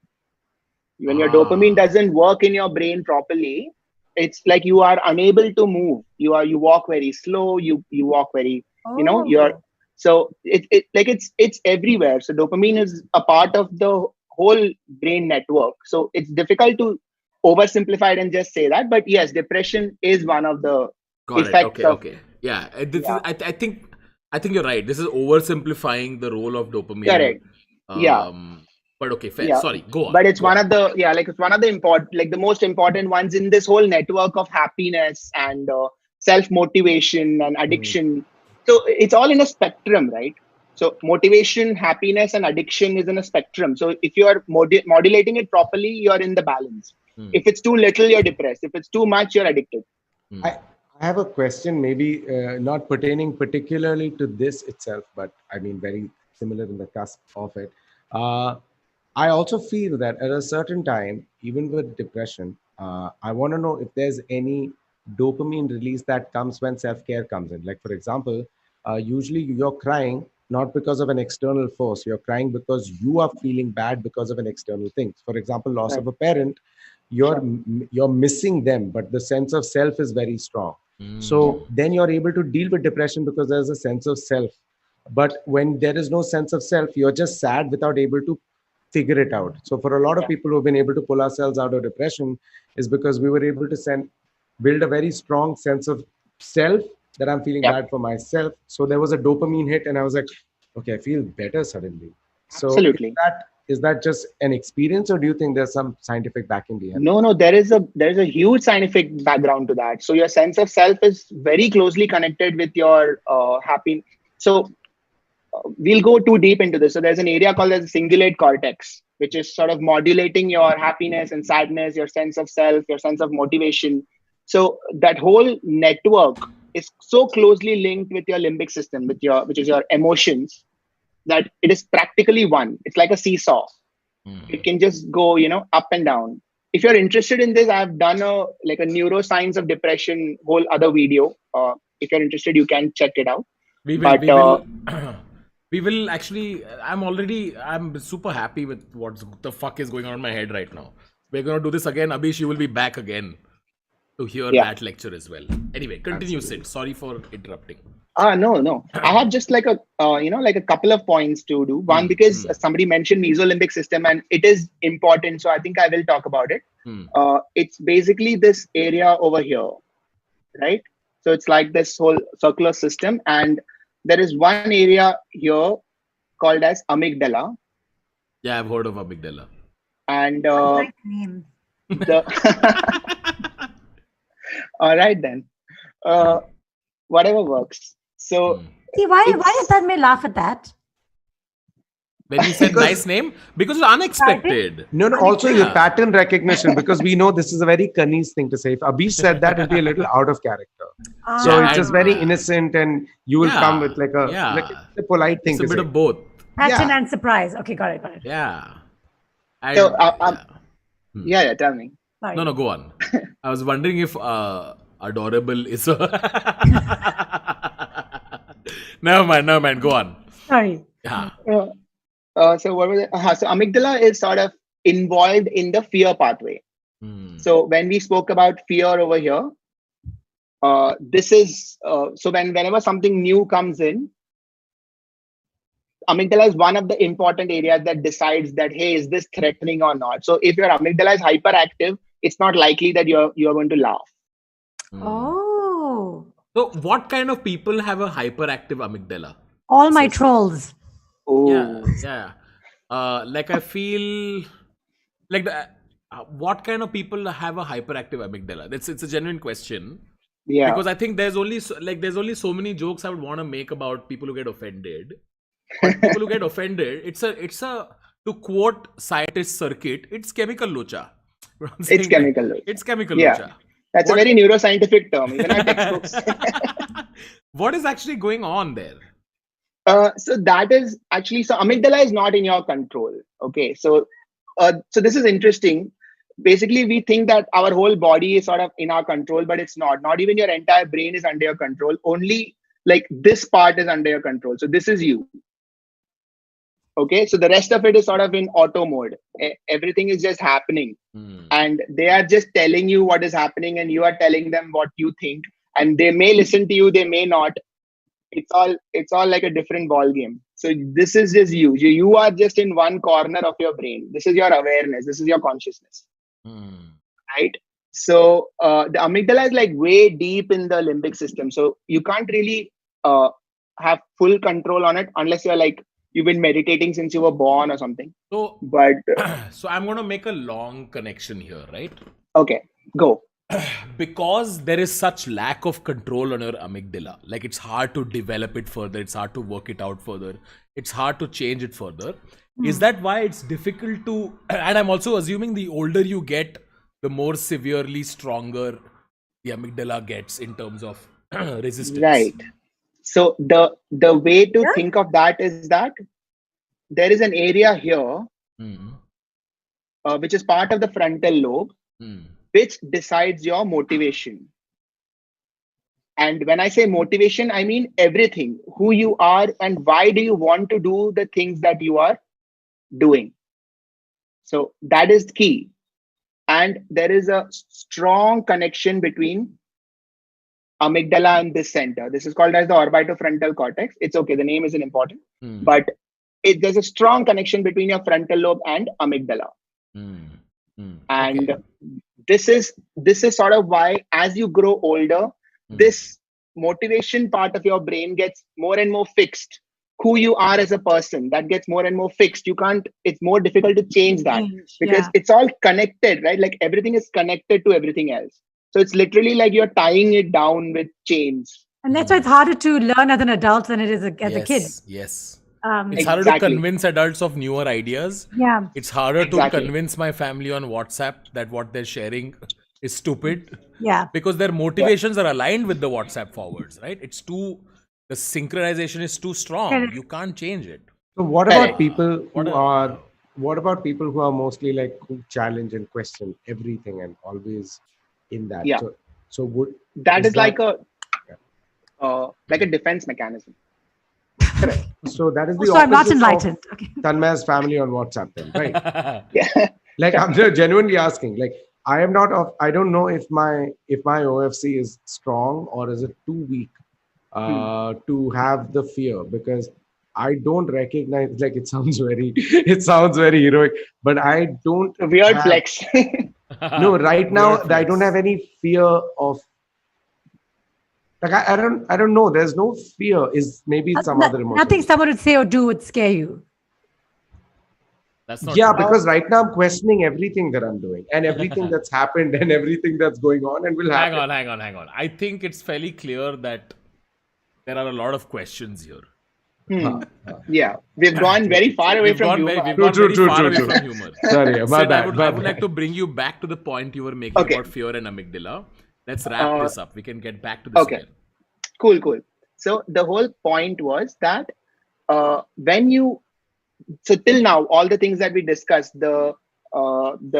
When your dopamine doesn't work in your brain properly, it's like you are unable to move. You walk very slow. You walk very, you're so it's everywhere. So dopamine is a part of the whole brain network. So it's difficult to oversimplify it and just say that. But yes, depression is one of the got it? effects of Okay. Yeah, this Yeah. is. I think you're right. This is oversimplifying the role of dopamine. Correct. Yeah. But okay, fair. Yeah. Sorry, go on. But it's Go one on. of the it's one of the the most important ones in this whole network of happiness and self motivation and addiction. So it's all in a spectrum, right? So motivation, happiness, and addiction is in a spectrum. So if you are modulating it properly, you're in the balance. If it's too little, you're depressed. If it's too much, you're addicted. I have a question, maybe not pertaining particularly to this itself, but I mean, very similar in the cusp of it. I also feel that at a certain time, even with depression, I want to know if there's any dopamine release that comes when self-care comes in. Like, for example, usually you're crying not because of an external force. You're crying because you are feeling bad because of an external thing. For example, loss of a parent, you're missing them, but the sense of self is very strong. So then you're able to deal with depression because there's a sense of self. But when there is no sense of self, you're just sad without able to figure it out. So for a lot of people who've been able to pull ourselves out of depression is because we were able to build a very strong sense of self, that I'm feeling bad for myself. So there was a dopamine hit and I was like, okay, I feel better suddenly. So Absolutely. is that just an experience, or do you think there's some scientific backing behind it? No, there is a huge scientific background to that. So your sense of self is very closely connected with your happy. So we'll go too deep into this. So there's an area called as cingulate cortex, which is sort of modulating your happiness and sadness, your sense of self, your sense of motivation. So that whole network is so closely linked with your limbic system, which is your emotions, that it is practically one. It's like a seesaw. It can just go, up and down. If you're interested in this, I've done a neuroscience of depression whole other video. If you're interested, you can check it out. We will actually. I'm super happy with what the fuck is going on in my head right now. We're gonna do this again. Abhish, you will be back again to hear that lecture as well. Anyway, continue, Sid. Sorry for interrupting. No. I have just like a couple of points to do. One, because somebody mentioned mesolimbic system and it is important. So I think I will talk about it. It's basically this area over here, right? So it's like this whole circular system, and there is one area here called as amygdala, Yeah, I've heard of amygdala. and I like the name. the all right then, whatever works. So See, why it's does that may laugh at that? When you said Because- nice name, because it's unexpected. No, also your Yeah. pattern recognition, because we know this is a very Kanis thing to say. If Abhi said that, it'd be a little out of character. So Yeah, it's just and- very innocent, and you will Yeah, come with like a yeah. like a polite thing It's a to bit say. of both. Pattern Yeah. and surprise. Okay, got it. Yeah. So, Yeah. yeah, tell me. Sorry. No, go on. I was wondering if adorable is a. Never mind. Go on. Sorry. Yeah. So what was it? So amygdala is sort of involved in the fear pathway. Hmm. So when we spoke about fear over here, this is so whenever something new comes in, amygdala is one of the important areas that decides that, hey, is this threatening or not? So if your amygdala is hyperactive, it's not likely that you're going to laugh. Hmm. Oh, So, what kind of people have a hyperactive amygdala? all my trolls. Oh, Yeah. Like I feel like what kind of people have a hyperactive amygdala? It's a genuine question. yeah. Because I think there's only so many jokes I would want to make about people who get offended. But people who get offended, it's a to quote scientist circuit, it's chemical locha. It's chemical locha. It's chemical Yeah. locha. That's What- a very neuroscientific term. Even our textbooks. What is actually going on there? So that is actually, so amygdala is not in your control. Okay, so this is interesting. Basically, we think that our whole body is sort of in our control, but it's not. Not even your entire brain is under your control. Only like this part is under your control. So this is you. Okay, so the rest of it is sort of in auto mode. Everything is just happening, Hmm. and they are just telling you what is happening, and you are telling them what you think. And they may listen to you, they may not. It's all like a different ball game. So this is just you are just in one corner of your brain. This is your awareness, this is your consciousness, Hmm. right? So the amygdala is like way deep in the limbic system, so you can't really have full control on it unless you're like you've been meditating since you were born or something. So, But so I'm going to make a long connection here, right? okay, go. Because there is such lack of control on your amygdala, like it's hard to develop it further, it's hard to work it out further, it's hard to change it further. Is that why it's difficult to, and I'm also assuming the older you get, the more severely stronger the amygdala gets in terms of resistance. Right. So the way to Yeah. think of that is that there is an area here Hmm. which is part of the frontal lobe, Hmm. which decides your motivation. And when I say motivation, I mean everything, who you are and why do you want to do the things that you are doing. So that is key. And there is a strong connection between amygdala and this center. This is called as the orbitofrontal cortex. It's okay, the name isn't important, Hmm. but there's a strong connection between your frontal lobe and amygdala. Hmm. Hmm. And Okay. this is sort of why as you grow older, Hmm. this motivation part of your brain gets more and more fixed. Who you are as a person, that gets more and more fixed. It's more difficult to change that because it's all connected, right? Like everything is connected to everything else. So it's literally like you're tying it down with chains. And that's why it's harder to learn as an adult than it is as a kid. Yes. Um, It's harder to Exactly. convince adults of newer ideas. yeah. It's harder Exactly. to convince my family on WhatsApp that what they're sharing is stupid Yeah. because their motivations are aligned with the WhatsApp forwards, right? The synchronization is too strong. Correct. You can't change it. So what about Correct. people What who a- are what about people who are mostly like who challenge and question everything and always in that? Yeah. So would That Is is like that- a defense mechanism. so that is the Oh, so I'm not opposite of enlightened. Okay. Tanmaya's family on WhatsApp then, right? Yeah. Like I'm just genuinely asking. Like I am not of. I don't know if my OFC is strong or is it too weak to have the fear, because I don't recognize. Like it sounds very heroic, but I don't. Weird have- flex. No, right now Weird I don't flex. have any fear of Like I don't know. There's no fear. Is maybe some other emotion. Nothing someone would say or do would scare you. That's not Yeah, true. because right now I'm questioning everything that I'm doing and everything that's happened and everything that's going on and will happen. Hang on. I think it's fairly clear that there are a lot of questions here. Yeah, we've gone very far away from humor. We've gone very True. far away from humor. Sorry, my Sid, bad. I would like to bring you back to the point you were making about fear and amygdala. Let's wrap this up. We can get back to this again. Cool. So the whole point was that so till now, all the things that we discussed, the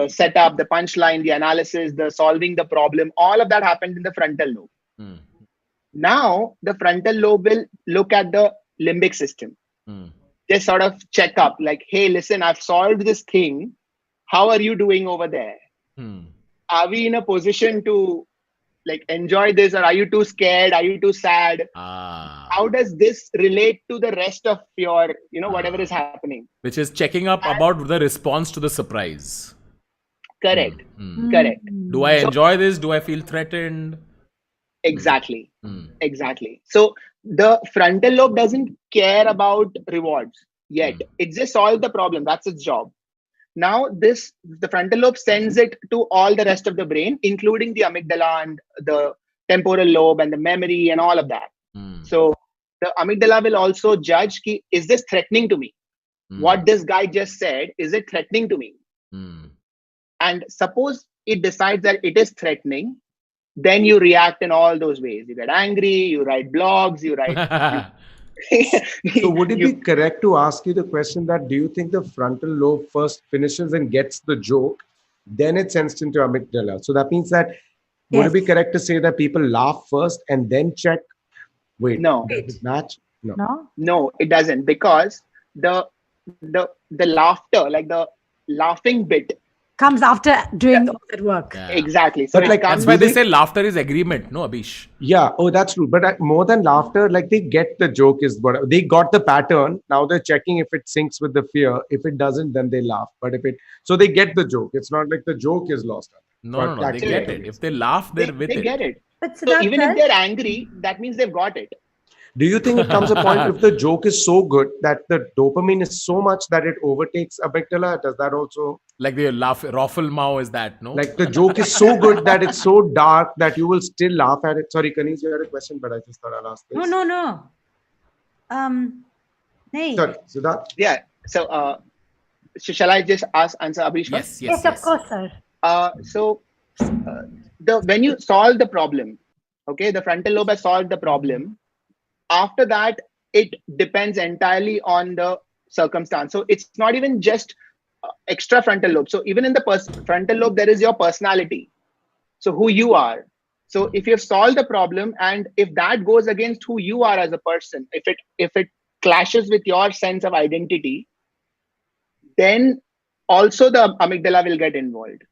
setup, the punchline, the analysis, the solving the problem, all of that happened in the frontal lobe. Now the frontal lobe will look at the limbic system. Just sort of check up, like, hey, listen, I've solved this thing. How are you doing over there? Are we in a position to like enjoy this, or are you too scared? Are you too sad? How does this relate to the rest of your, whatever is happening? Which is checking up about the response to the surprise. Correct. Correct. Do I enjoy this? Do I feel threatened? Exactly. Exactly. So the frontal lobe doesn't care about rewards yet. It just solved the problem. That's its job. Now the frontal lobe sends it to all the rest of the brain, including the amygdala and the temporal lobe and the memory and all of that. So the amygdala will also judge, is this threatening to me? What this guy just said, is it threatening to me? And suppose it decides that it is threatening, then you react in all those ways. You get angry, you write blogs, you write... So would it be correct to ask you the question that do you think the frontal lobe first finishes and gets the joke, then it's sent into amygdala? So that means that would it be correct to say that people laugh first and then check? Wait, no. Does it match? No, it doesn't, because the laughter, like the laughing bit, comes after doing all that work. Exactly. So but that's why they say laughter is agreement, no, Abhish? Yeah. Oh, that's true. But more than laughter, like they get the joke is what they got the pattern. Now they're checking if it syncs with the fear. If it doesn't, then they laugh. But so they get the joke. It's not like the joke is lost. No, they get it. If they laugh, they're with it. They get it. But so even if they're angry, that means they've got it. Do you think it comes a point if the joke is so good that the dopamine is so much that it overtakes amygdala? Does that also... Like the Raffle Mao is that, no? Like the joke is so good that it's so dark that you will still laugh at it. Sorry, Kaniz, you had a question, but I just thought I'll ask this. No. Hey. Sorry, Siddharth? Yeah. So shall I just answer Abhish first? Yes, of course, sir. So when you solve the problem, okay, the frontal lobe has solved the problem. After that, it depends entirely on the circumstance. So it's not even just extra frontal lobe. So even in the frontal lobe, there is your personality. So who you are. So if you've solved the problem, and if that goes against who you are as a person, if it clashes with your sense of identity, then also the amygdala will get involved.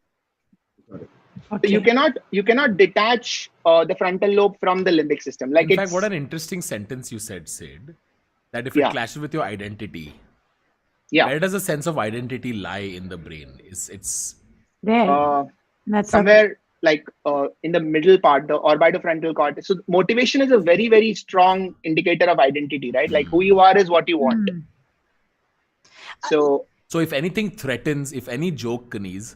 Okay. You cannot detach the frontal lobe from the limbic system. Like, in fact, what an interesting sentence you said, Sid. That if it clashes with your identity, where does the sense of identity lie in the brain? It's there. That's somewhere like in the middle part, the orbitofrontal cortex. So motivation is a very, very strong indicator of identity, right? Like who you are is what you want. So if anything threatens, if any joke, Kaniz,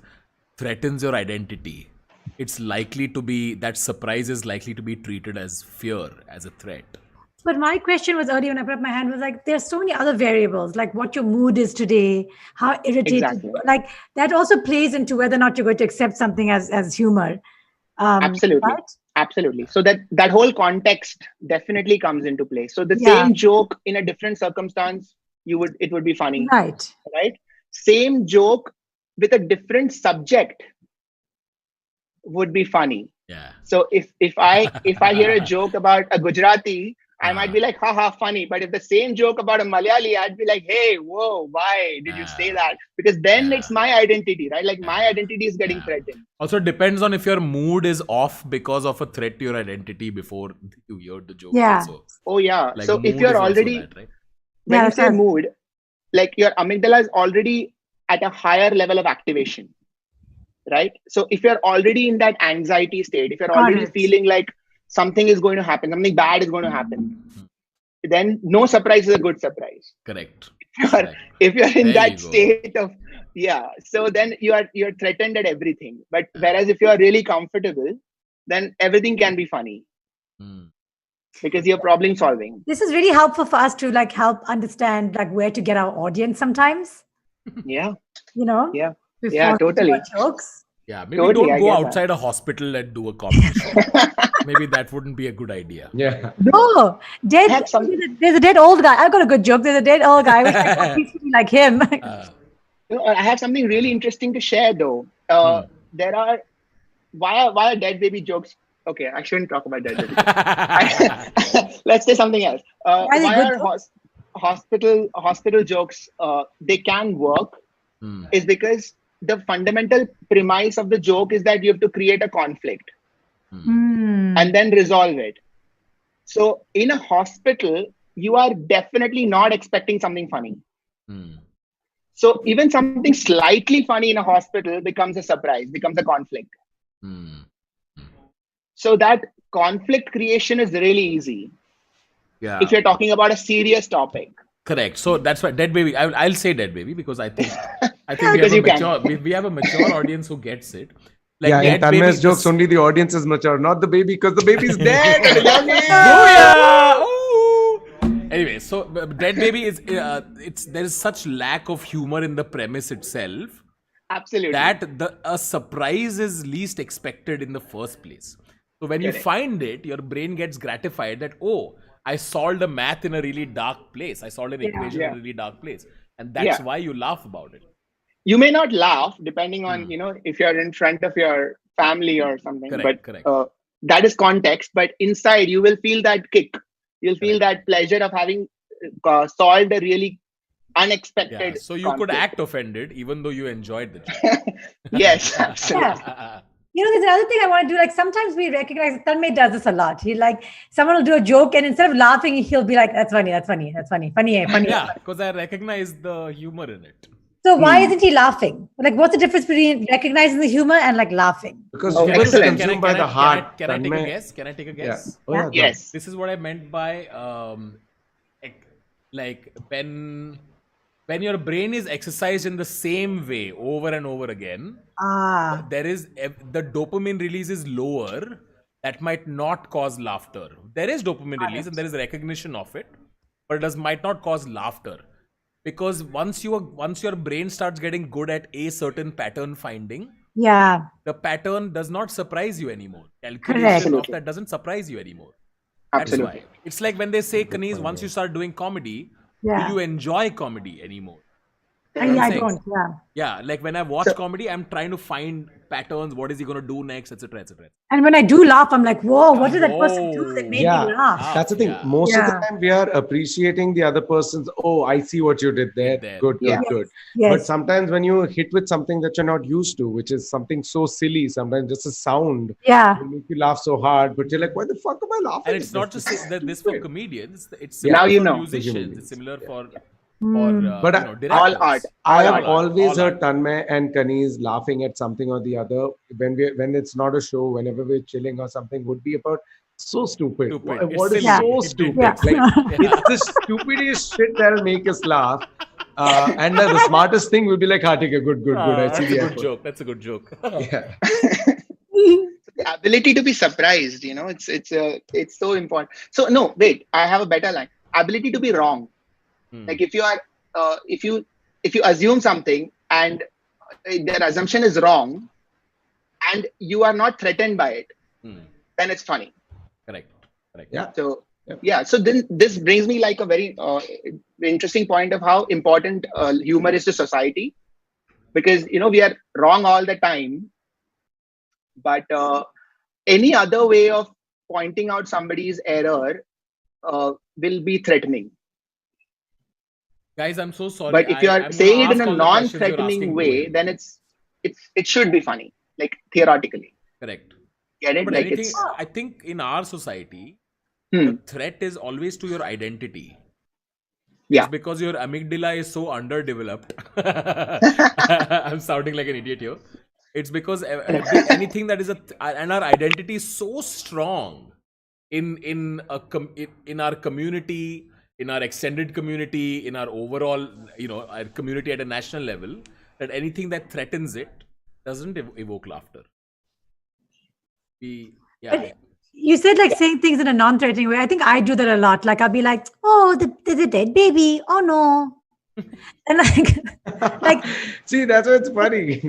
threatens your identity, it's likely to be, that surprise is likely to be treated as fear, as a threat. But my question was earlier when I put up my hand was like, there's so many other variables, like what your mood is today, how irritated you are. Like that also plays into whether or not you're going to accept something as humor. Absolutely. Right? Absolutely. So that whole context definitely comes into play. So the same joke in a different circumstance, it would be funny. Right. Same joke with a different subject would be funny. Yeah. So if I hear a joke about a Gujarati, I might be like, haha, funny. But if the same joke about a Malayali, I'd be like, hey, whoa, why did you say that? Because then it's my identity, right? Like my identity is getting threatened. Also, it depends on if your mood is off because of a threat to your identity before you heard the joke. Yeah. Also. Oh, yeah. Like so if you're already, that, right? when you say mood, like your amygdala is already at a higher level of activation, right? So if you're already in that anxiety state, if you're already feeling like something is going to happen, something bad is going to happen, then no surprise is a good surprise. Correct. If you're in There that you go. state of, so then you're threatened at everything. But whereas if you are really comfortable, then everything can be funny Hmm. because you're problem solving. This is really helpful for us to like help understand like where to get our audience sometimes, Yeah, you know? yeah, Before yeah, we do totally. our jokes. Yeah, maybe Totally, I don't go get that. outside a hospital and do a comedy show. Maybe that wouldn't be a good idea. Yeah. No, dead. have some- There's a dead old guy. I've got a good joke. There's a dead old guy. I wish I could be like him. I have something really interesting to share though. There are why are dead baby jokes? Okay, I shouldn't talk about dead baby. Let's say something else. Why Why are they are hospital jokes? They can work is because the fundamental premise of the joke is that you have to create a conflict and then resolve it. So in a hospital, you are definitely not expecting something funny. So even something slightly funny in a hospital becomes a surprise, becomes a conflict. So that conflict creation is really easy. Yeah. If you're talking about a serious topic. Correct. So that's why dead baby. I'll say dead baby because I think Because you can. we have a mature audience who gets it. Like Yeah, in Dead Baby, Tanmay's jokes, this- only the audience is mature, not the baby, because the baby's dead at a young age. Booyah! Ooh! Anyway, so Dead Baby is there is such lack of humor in the premise itself Absolutely. that a surprise is least expected in the first place. So when you Correct. find it, your brain gets gratified that, oh, I solved a math in a really dark place. I solved an equation in a really dark place. And that's why you laugh about it. You may not laugh depending on, if you're in front of your family or something, Correct, but that is context. But inside, you will feel that kick. You'll feel that pleasure of having solved a really unexpected. Yeah, so you could act offended even though you enjoyed the joke. Yes, absolutely. There's another thing I want to do. Like sometimes we recognize Tanmay does this a lot. He like someone will do a joke and instead of laughing, he'll be like, "That's funny, that's funny, that's funny, funny, funny." Yeah, because I recognize the humor in it. So why isn't he laughing? Like, what's the difference between recognizing the humor and like laughing? Because Oh, humor is excellent. consumed by the heart. Can I take a Tanmay. guess? Can I take a Yeah. guess? Oh, yeah. Yes. This is what I meant by like when your brain is exercised in the same way over and over again, there is the dopamine release is lower. That might not cause laughter. There is dopamine release and there is recognition of it, but it might not cause laughter. Because once your brain starts getting good at a certain pattern finding, the pattern does not surprise you anymore. Calculation of that doesn't surprise you anymore. That's Absolutely. why. It's like when they say, Kaniz, once you start doing comedy, do you enjoy comedy anymore? I don't. Yeah, like when I watch comedy, I'm trying to find patterns. What is he going to do next, etc., etc. And when I do laugh, I'm like, "Whoa, what did that person do that made Yeah. me laugh?" That's the thing. Yeah. Most of the time, we are appreciating the other person's, oh, I see what you did there. Good, Yeah. good. Yes. But sometimes when you hit with something that you're not used to, which is something so silly, sometimes just a sound, Yeah. will make you laugh so hard. But you're like, why the fuck am I laughing? And it's at not this? just this for comedians. It's Now similar you for know. musicians. It's similar for But directors. All art. I have art. always All heard Tanmay and Kaniz laughing at something or the other when it's not a show, whenever we're chilling or something, would be about so stupid. Stupid. What It's is silly. so It did stupid? that. Like it's the stupidest shit that'll make us laugh. And the smartest thing will be like, "Ha, okay, good. I That's see a the good effort." joke. That's a good joke. Yeah. The ability to be surprised, it's so important. So no, wait, I have a better line. Ability to be wrong. Like if you are if you assume something and their assumption is wrong and you are not threatened by it, then it's funny. Correct. Yeah. So so then this brings me like a very interesting point of how important humor is to society, because we are wrong all the time, but any other way of pointing out somebody's error will be threatening. Guys, I'm so sorry. But if you I'm are gonna saying it ask in a all the questions you're non-threatening asking way, to then it should be funny, like theoretically. Correct. Get it? But Like anything, it's I think in our society, the threat is always to your identity. yeah. It's because your amygdala is so underdeveloped. I'm sounding like an idiot here. It's because anything that is and our identity is so strong in our community, in our extended community, in our overall, our community at a national level, that anything that threatens it doesn't evoke laughter. But you said like saying things in a non-threatening way. I think I do that a lot. Like I'll be like, "Oh, there's a dead baby. Oh no," and like See, that's what's funny.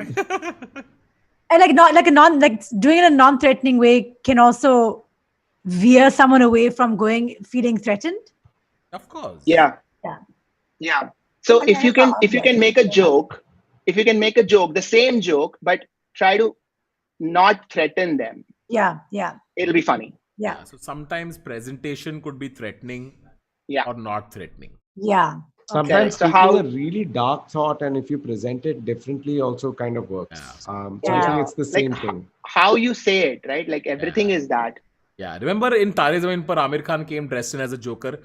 and like not like a non like doing it in a non-threatening way can also veer someone away from feeling threatened. Of course. Yeah. Yeah. Yeah. So Okay, if you can make a joke, the same joke, but try to not threaten them, Yeah. it'll be funny. Yeah. So sometimes presentation could be threatening Yeah. or not threatening. Yeah. Sometimes So speaking a really dark thought, and if you present it differently, also kind of works. Yeah. So I think it's the same thing. How you say it, right? Like everything is that. Yeah, remember in Tare Zameen Par, Amir Khan came dressed in as a Joker.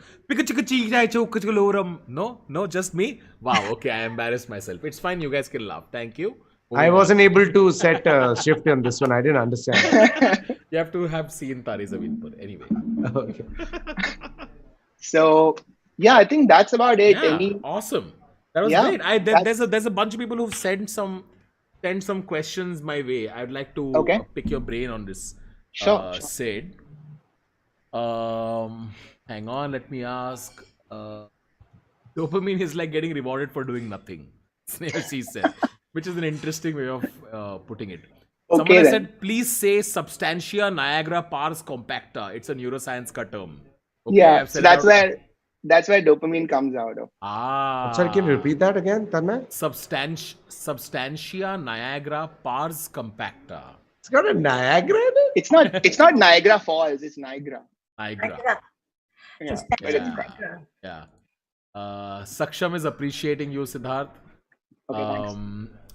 No, just me. Wow, okay, I embarrassed myself. It's fine, you guys can laugh. Thank you. I wasn't able to set a shift on this one. I didn't understand. You have to have seen Tare Zameen Par. Anyway. Okay. So yeah, I think that's about it. Yeah, awesome. That was Yeah, great. There's a bunch of people who've sent some questions my way. I'd like to pick your brain on this. Sure. Sid. Hang on, let me ask. Dopamine is like getting rewarded for doing nothing. Snail C said, which is an interesting way of putting it. Someone has said, please say substantia niagara pars compacta. It's a neuroscience ka term. Okay, yeah, so that's where dopamine comes out of. Sorry, can you repeat that again, Tanmay? Substantia niagara pars compacta. It's got a Niagara in it? It's not Niagara Falls, it's Niagara. Niagara. Yeah. Yeah. Saksham is appreciating you, Siddharth. Okay,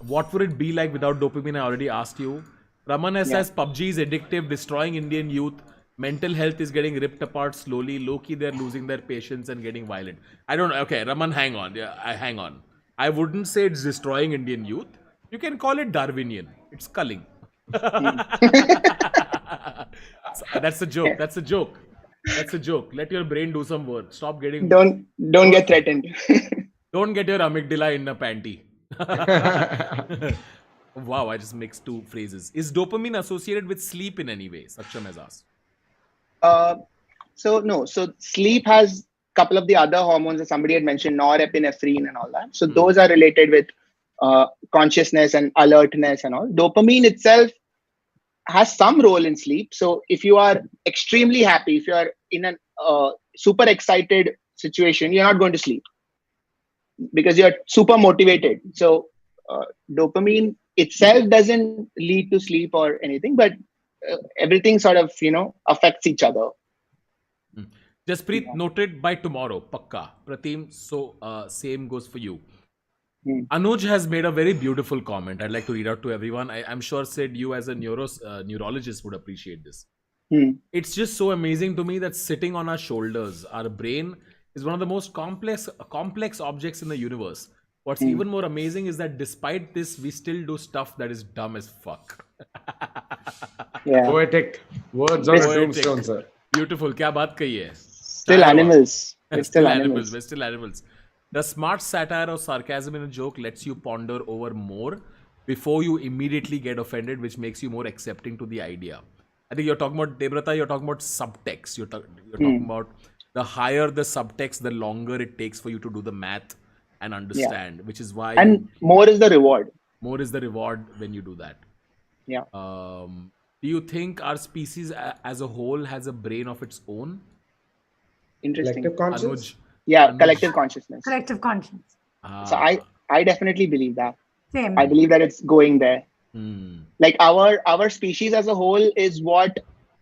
What would it be like without dopamine? I already asked you. Raman says PUBG is addictive, destroying Indian youth. Mental health is getting ripped apart slowly. Low-key, they're losing their patience and getting violent. I don't know. Okay, Raman, hang on. Hang on. I wouldn't say it's destroying Indian youth. You can call it Darwinian. It's culling. That's a joke. That's a joke. Let your brain do some work. Stop getting. Don't get threatened. Don't get your amygdala in a panty. Wow, I just mixed two phrases. Is dopamine associated with sleep in any way? Saksham has asked. So no. So sleep has a couple of the other hormones that somebody had mentioned, norepinephrine and all that. So those are related with consciousness and alertness and all. Dopamine itself has some role in sleep. So if you are extremely happy, if you are in a super excited situation, you're not going to sleep because you're super motivated. So dopamine itself doesn't lead to sleep or anything, but everything sort of, affects each other. Jaspreet, noted by tomorrow, Pakka. Pratim, so same goes for you. Anuj has made a very beautiful comment. I'd like to read out to everyone. I'm sure, Sid, you as a neurologist would appreciate this. It's just so amazing to me that sitting on our shoulders, our brain is one of the most complex objects in the universe. What's even more amazing is that despite this, we still do stuff that is dumb as fuck. Yeah. Poetic words on a tombstone, sir. Beautiful. Kya baat kahi hai? Still animals. We're still animals. The smart satire or sarcasm in a joke lets you ponder over more before you immediately get offended, which makes you more accepting to the idea. I think you're talking about, Debrata, you're talking about subtext. You're talking about the higher the subtext, the longer it takes for you to do the math and understand, which is why... And more is the reward. More is the reward when you do that. Yeah. Do you think our species as a whole has a brain of its own? Interesting. Collective conscience? Yeah, collective consciousness. Collective conscience. So I definitely believe that. Same. I believe that it's going there. Like our species as a whole is what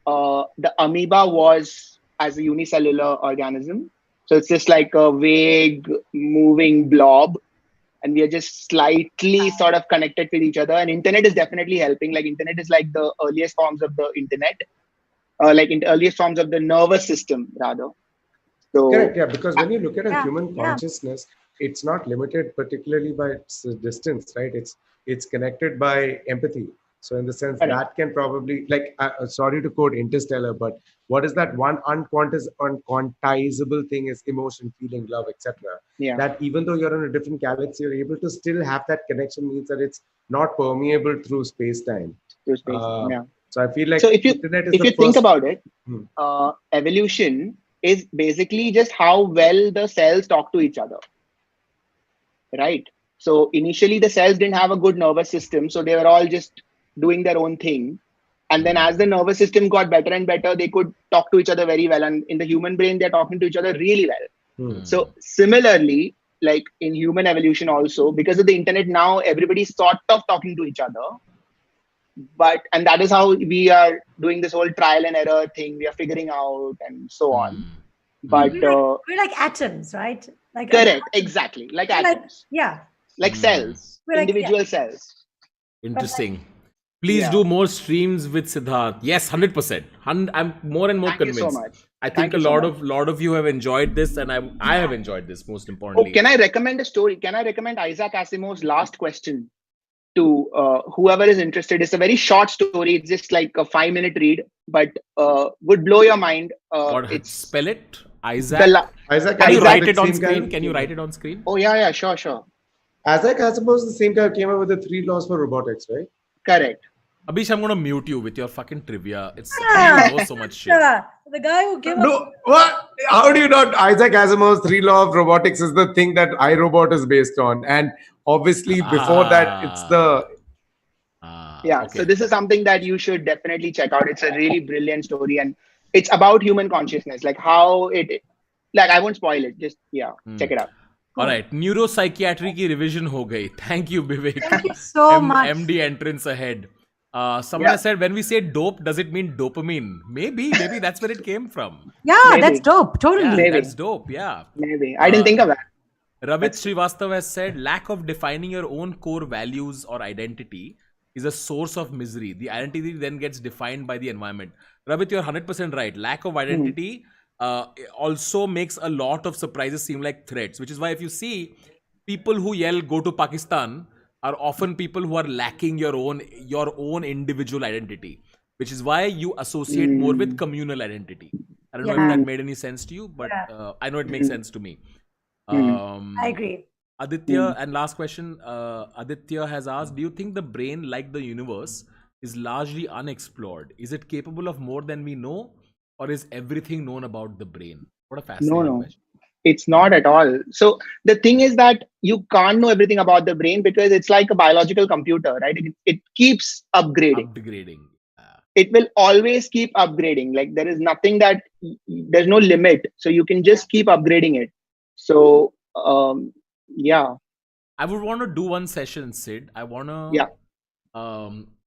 the amoeba was as a unicellular organism. So it's just like a vague moving blob, and we are just slightly sort of connected with each other. And internet is definitely helping. Like internet is like the earliest forms of the internet, like in the earliest forms of the nervous system rather. So, correct, yeah, because when you look at a human consciousness, it's not limited particularly by its distance, right? It's connected by empathy. So in the sense Correct. that can probably, like, sorry to quote Interstellar, but what is that one unquantizable thing is emotion, feeling, love, etc. Yeah. That even though you're in a different galaxy, you're able to still have that connection, means that it's not permeable through space-time. Through space. Yeah. So I feel like So if you internet is if the you think first. about it, Hmm. evolution is basically just how well the cells talk to each other, right? So initially the cells didn't have a good nervous system, so they were all just doing their own thing. And then as the nervous system got better and better, they could talk to each other very well. And in the human brain, they're talking to each other really well. Hmm. So similarly, like in human evolution also, because of the internet now, everybody's sort of talking to each other. And that is how we are doing this whole trial and error thing. We are figuring out and so on. But we're like atoms, right? Like correct, exactly, like atoms, yeah, like cells, We're like- individual cells. Interesting. Please Yeah. do more streams with Siddharth. Yes, 100%. I'm more and more Thank you convinced. so much. I Thank think a you so lot of you have enjoyed this, and I have enjoyed this most Oh, importantly. can I recommend a story? Can I recommend Isaac Asimov's Last Question to whoever is interested? It's a very short story. It's just like a 5-minute read, but would blow your mind. It's Spell it, Isaac. Isaac, Can you Isaac, write it on same guy screen? who Can you came- write it on screen? Oh yeah, sure. Isaac Asimov is the same guy who came up with the 3 laws for robotics, right? Correct. Abish, I'm gonna mute you with your fucking trivia. It's Yeah. you know so much shit. Yeah, the guy who gave No, us what? How do you not? Isaac Asimov's 3 law of robotics is the thing that iRobot is based on, and obviously before that, it's the Yeah. Okay. So this is something that you should definitely check out. It's a really brilliant story, and it's about human consciousness, like how it. Like I won't spoil it. Just check it out. All right, neuropsychiatry की revision हो गई. Thank you, Vivek. Thank you so much. MD entrance ahead. Someone has said, when we say dope, does it mean dopamine? Maybe that's where it came from. Yeah, Maybe. that's dope. Totally. Yeah, Maybe. that's dope. Yeah. Maybe I didn't think of that. Ravit Srivastav has said, lack of defining your own core values or identity is a source of misery. The identity then gets defined by the environment. Ravit, you're 100% right. Lack of identity also makes a lot of surprises seem like threats, which is why if you see people who yell go to Pakistan are often people who are lacking your own individual identity, which is why you associate more with communal identity. I don't know if that made any sense to you, but I know it makes sense to me. I agree. Aditya, and last question, Aditya has asked, do you think the brain, like the universe, is largely unexplored? Is it capable of more than we know, or is everything known about the brain? What a fascinating No. question. It's not at all. So the thing is that you can't know everything about the brain because it's like a biological computer, right? It keeps upgrading. Upgrading. It will always keep upgrading. Like there is nothing there's no limit. So you can just keep upgrading it. So yeah. I would want to do one session, Sid. I want to.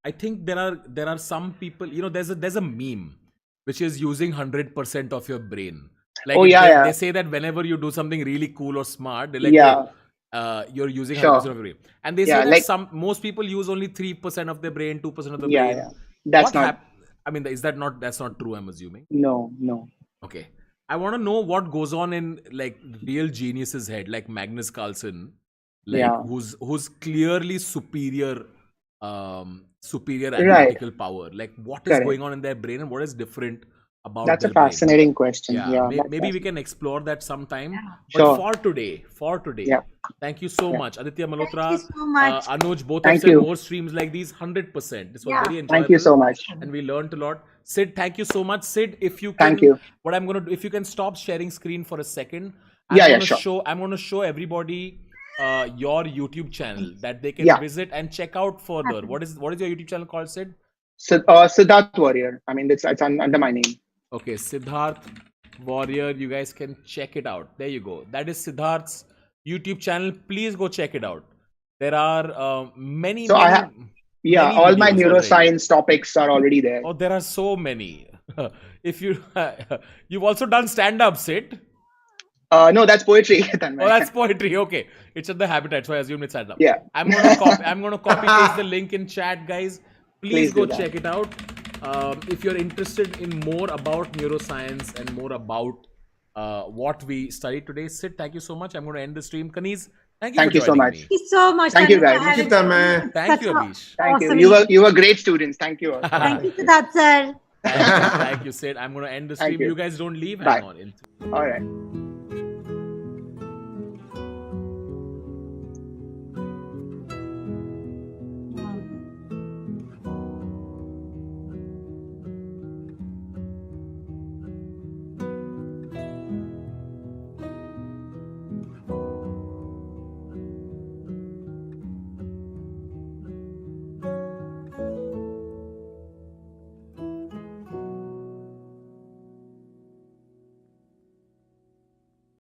I think there are some people. You know, there's a meme which is using 100% of your brain. Like they say that whenever you do something really cool or smart, they're like, you're using 100% of your brain. And they say that most people use only 3% of their brain, 2% of the brain. Yeah. That's not. I mean, that's not true, I'm assuming. No. Okay. I want to know what goes on in like real geniuses' head, like Magnus Carlsen, who's clearly superior analytical power. Like what is going on in their brain and what is different about that's their a fascinating brain. question. Maybe we can explore that sometime. Sure. But for today, thank you so much, Aditya Malhotra. Thank you so much. Anuj, both have said more streams like these, 100%. This was very enjoyable. Thank you so much. And we learned a lot. Sid, thank you so much. Sid, if you can, thank you. What I'm gonna do, if you can stop sharing screen for a second, sure. I'm gonna show everybody your YouTube channel that they can visit and check out further. What is your YouTube channel called, Sid? Siddharth Warrior. I mean, it's under my name. Okay, Siddharth Warrior. You guys can check it out. There you go. That is Siddharth's YouTube channel. Please go check it out. There are many. So I have. Yeah, many all my videos neuroscience topics are already there. Oh, there are so many. If you've also done stand-up, Sid. No, that's poetry. Oh, that's poetry. Okay, it's at the Habitat, so I assume it's stand-up. Yeah. I'm gonna copy paste the link in chat, guys. Please go check it out. If you're interested in more about neuroscience and more about what we studied today, Sid, thank you so much. I'm going to end the stream. Kaniz, Thank Thank for you so joining much. me. Thank you so much. Thank you, Tanu, for guys. having Thank you, me. Tanmay. Thank Such you, a Abish. Thank you. awesome You were great students. Thank you all. Thank you for that, sir. Thank you, Sid. I'm going to end the Thank stream. you. You guys don't leave. Bye. Hang on. All right.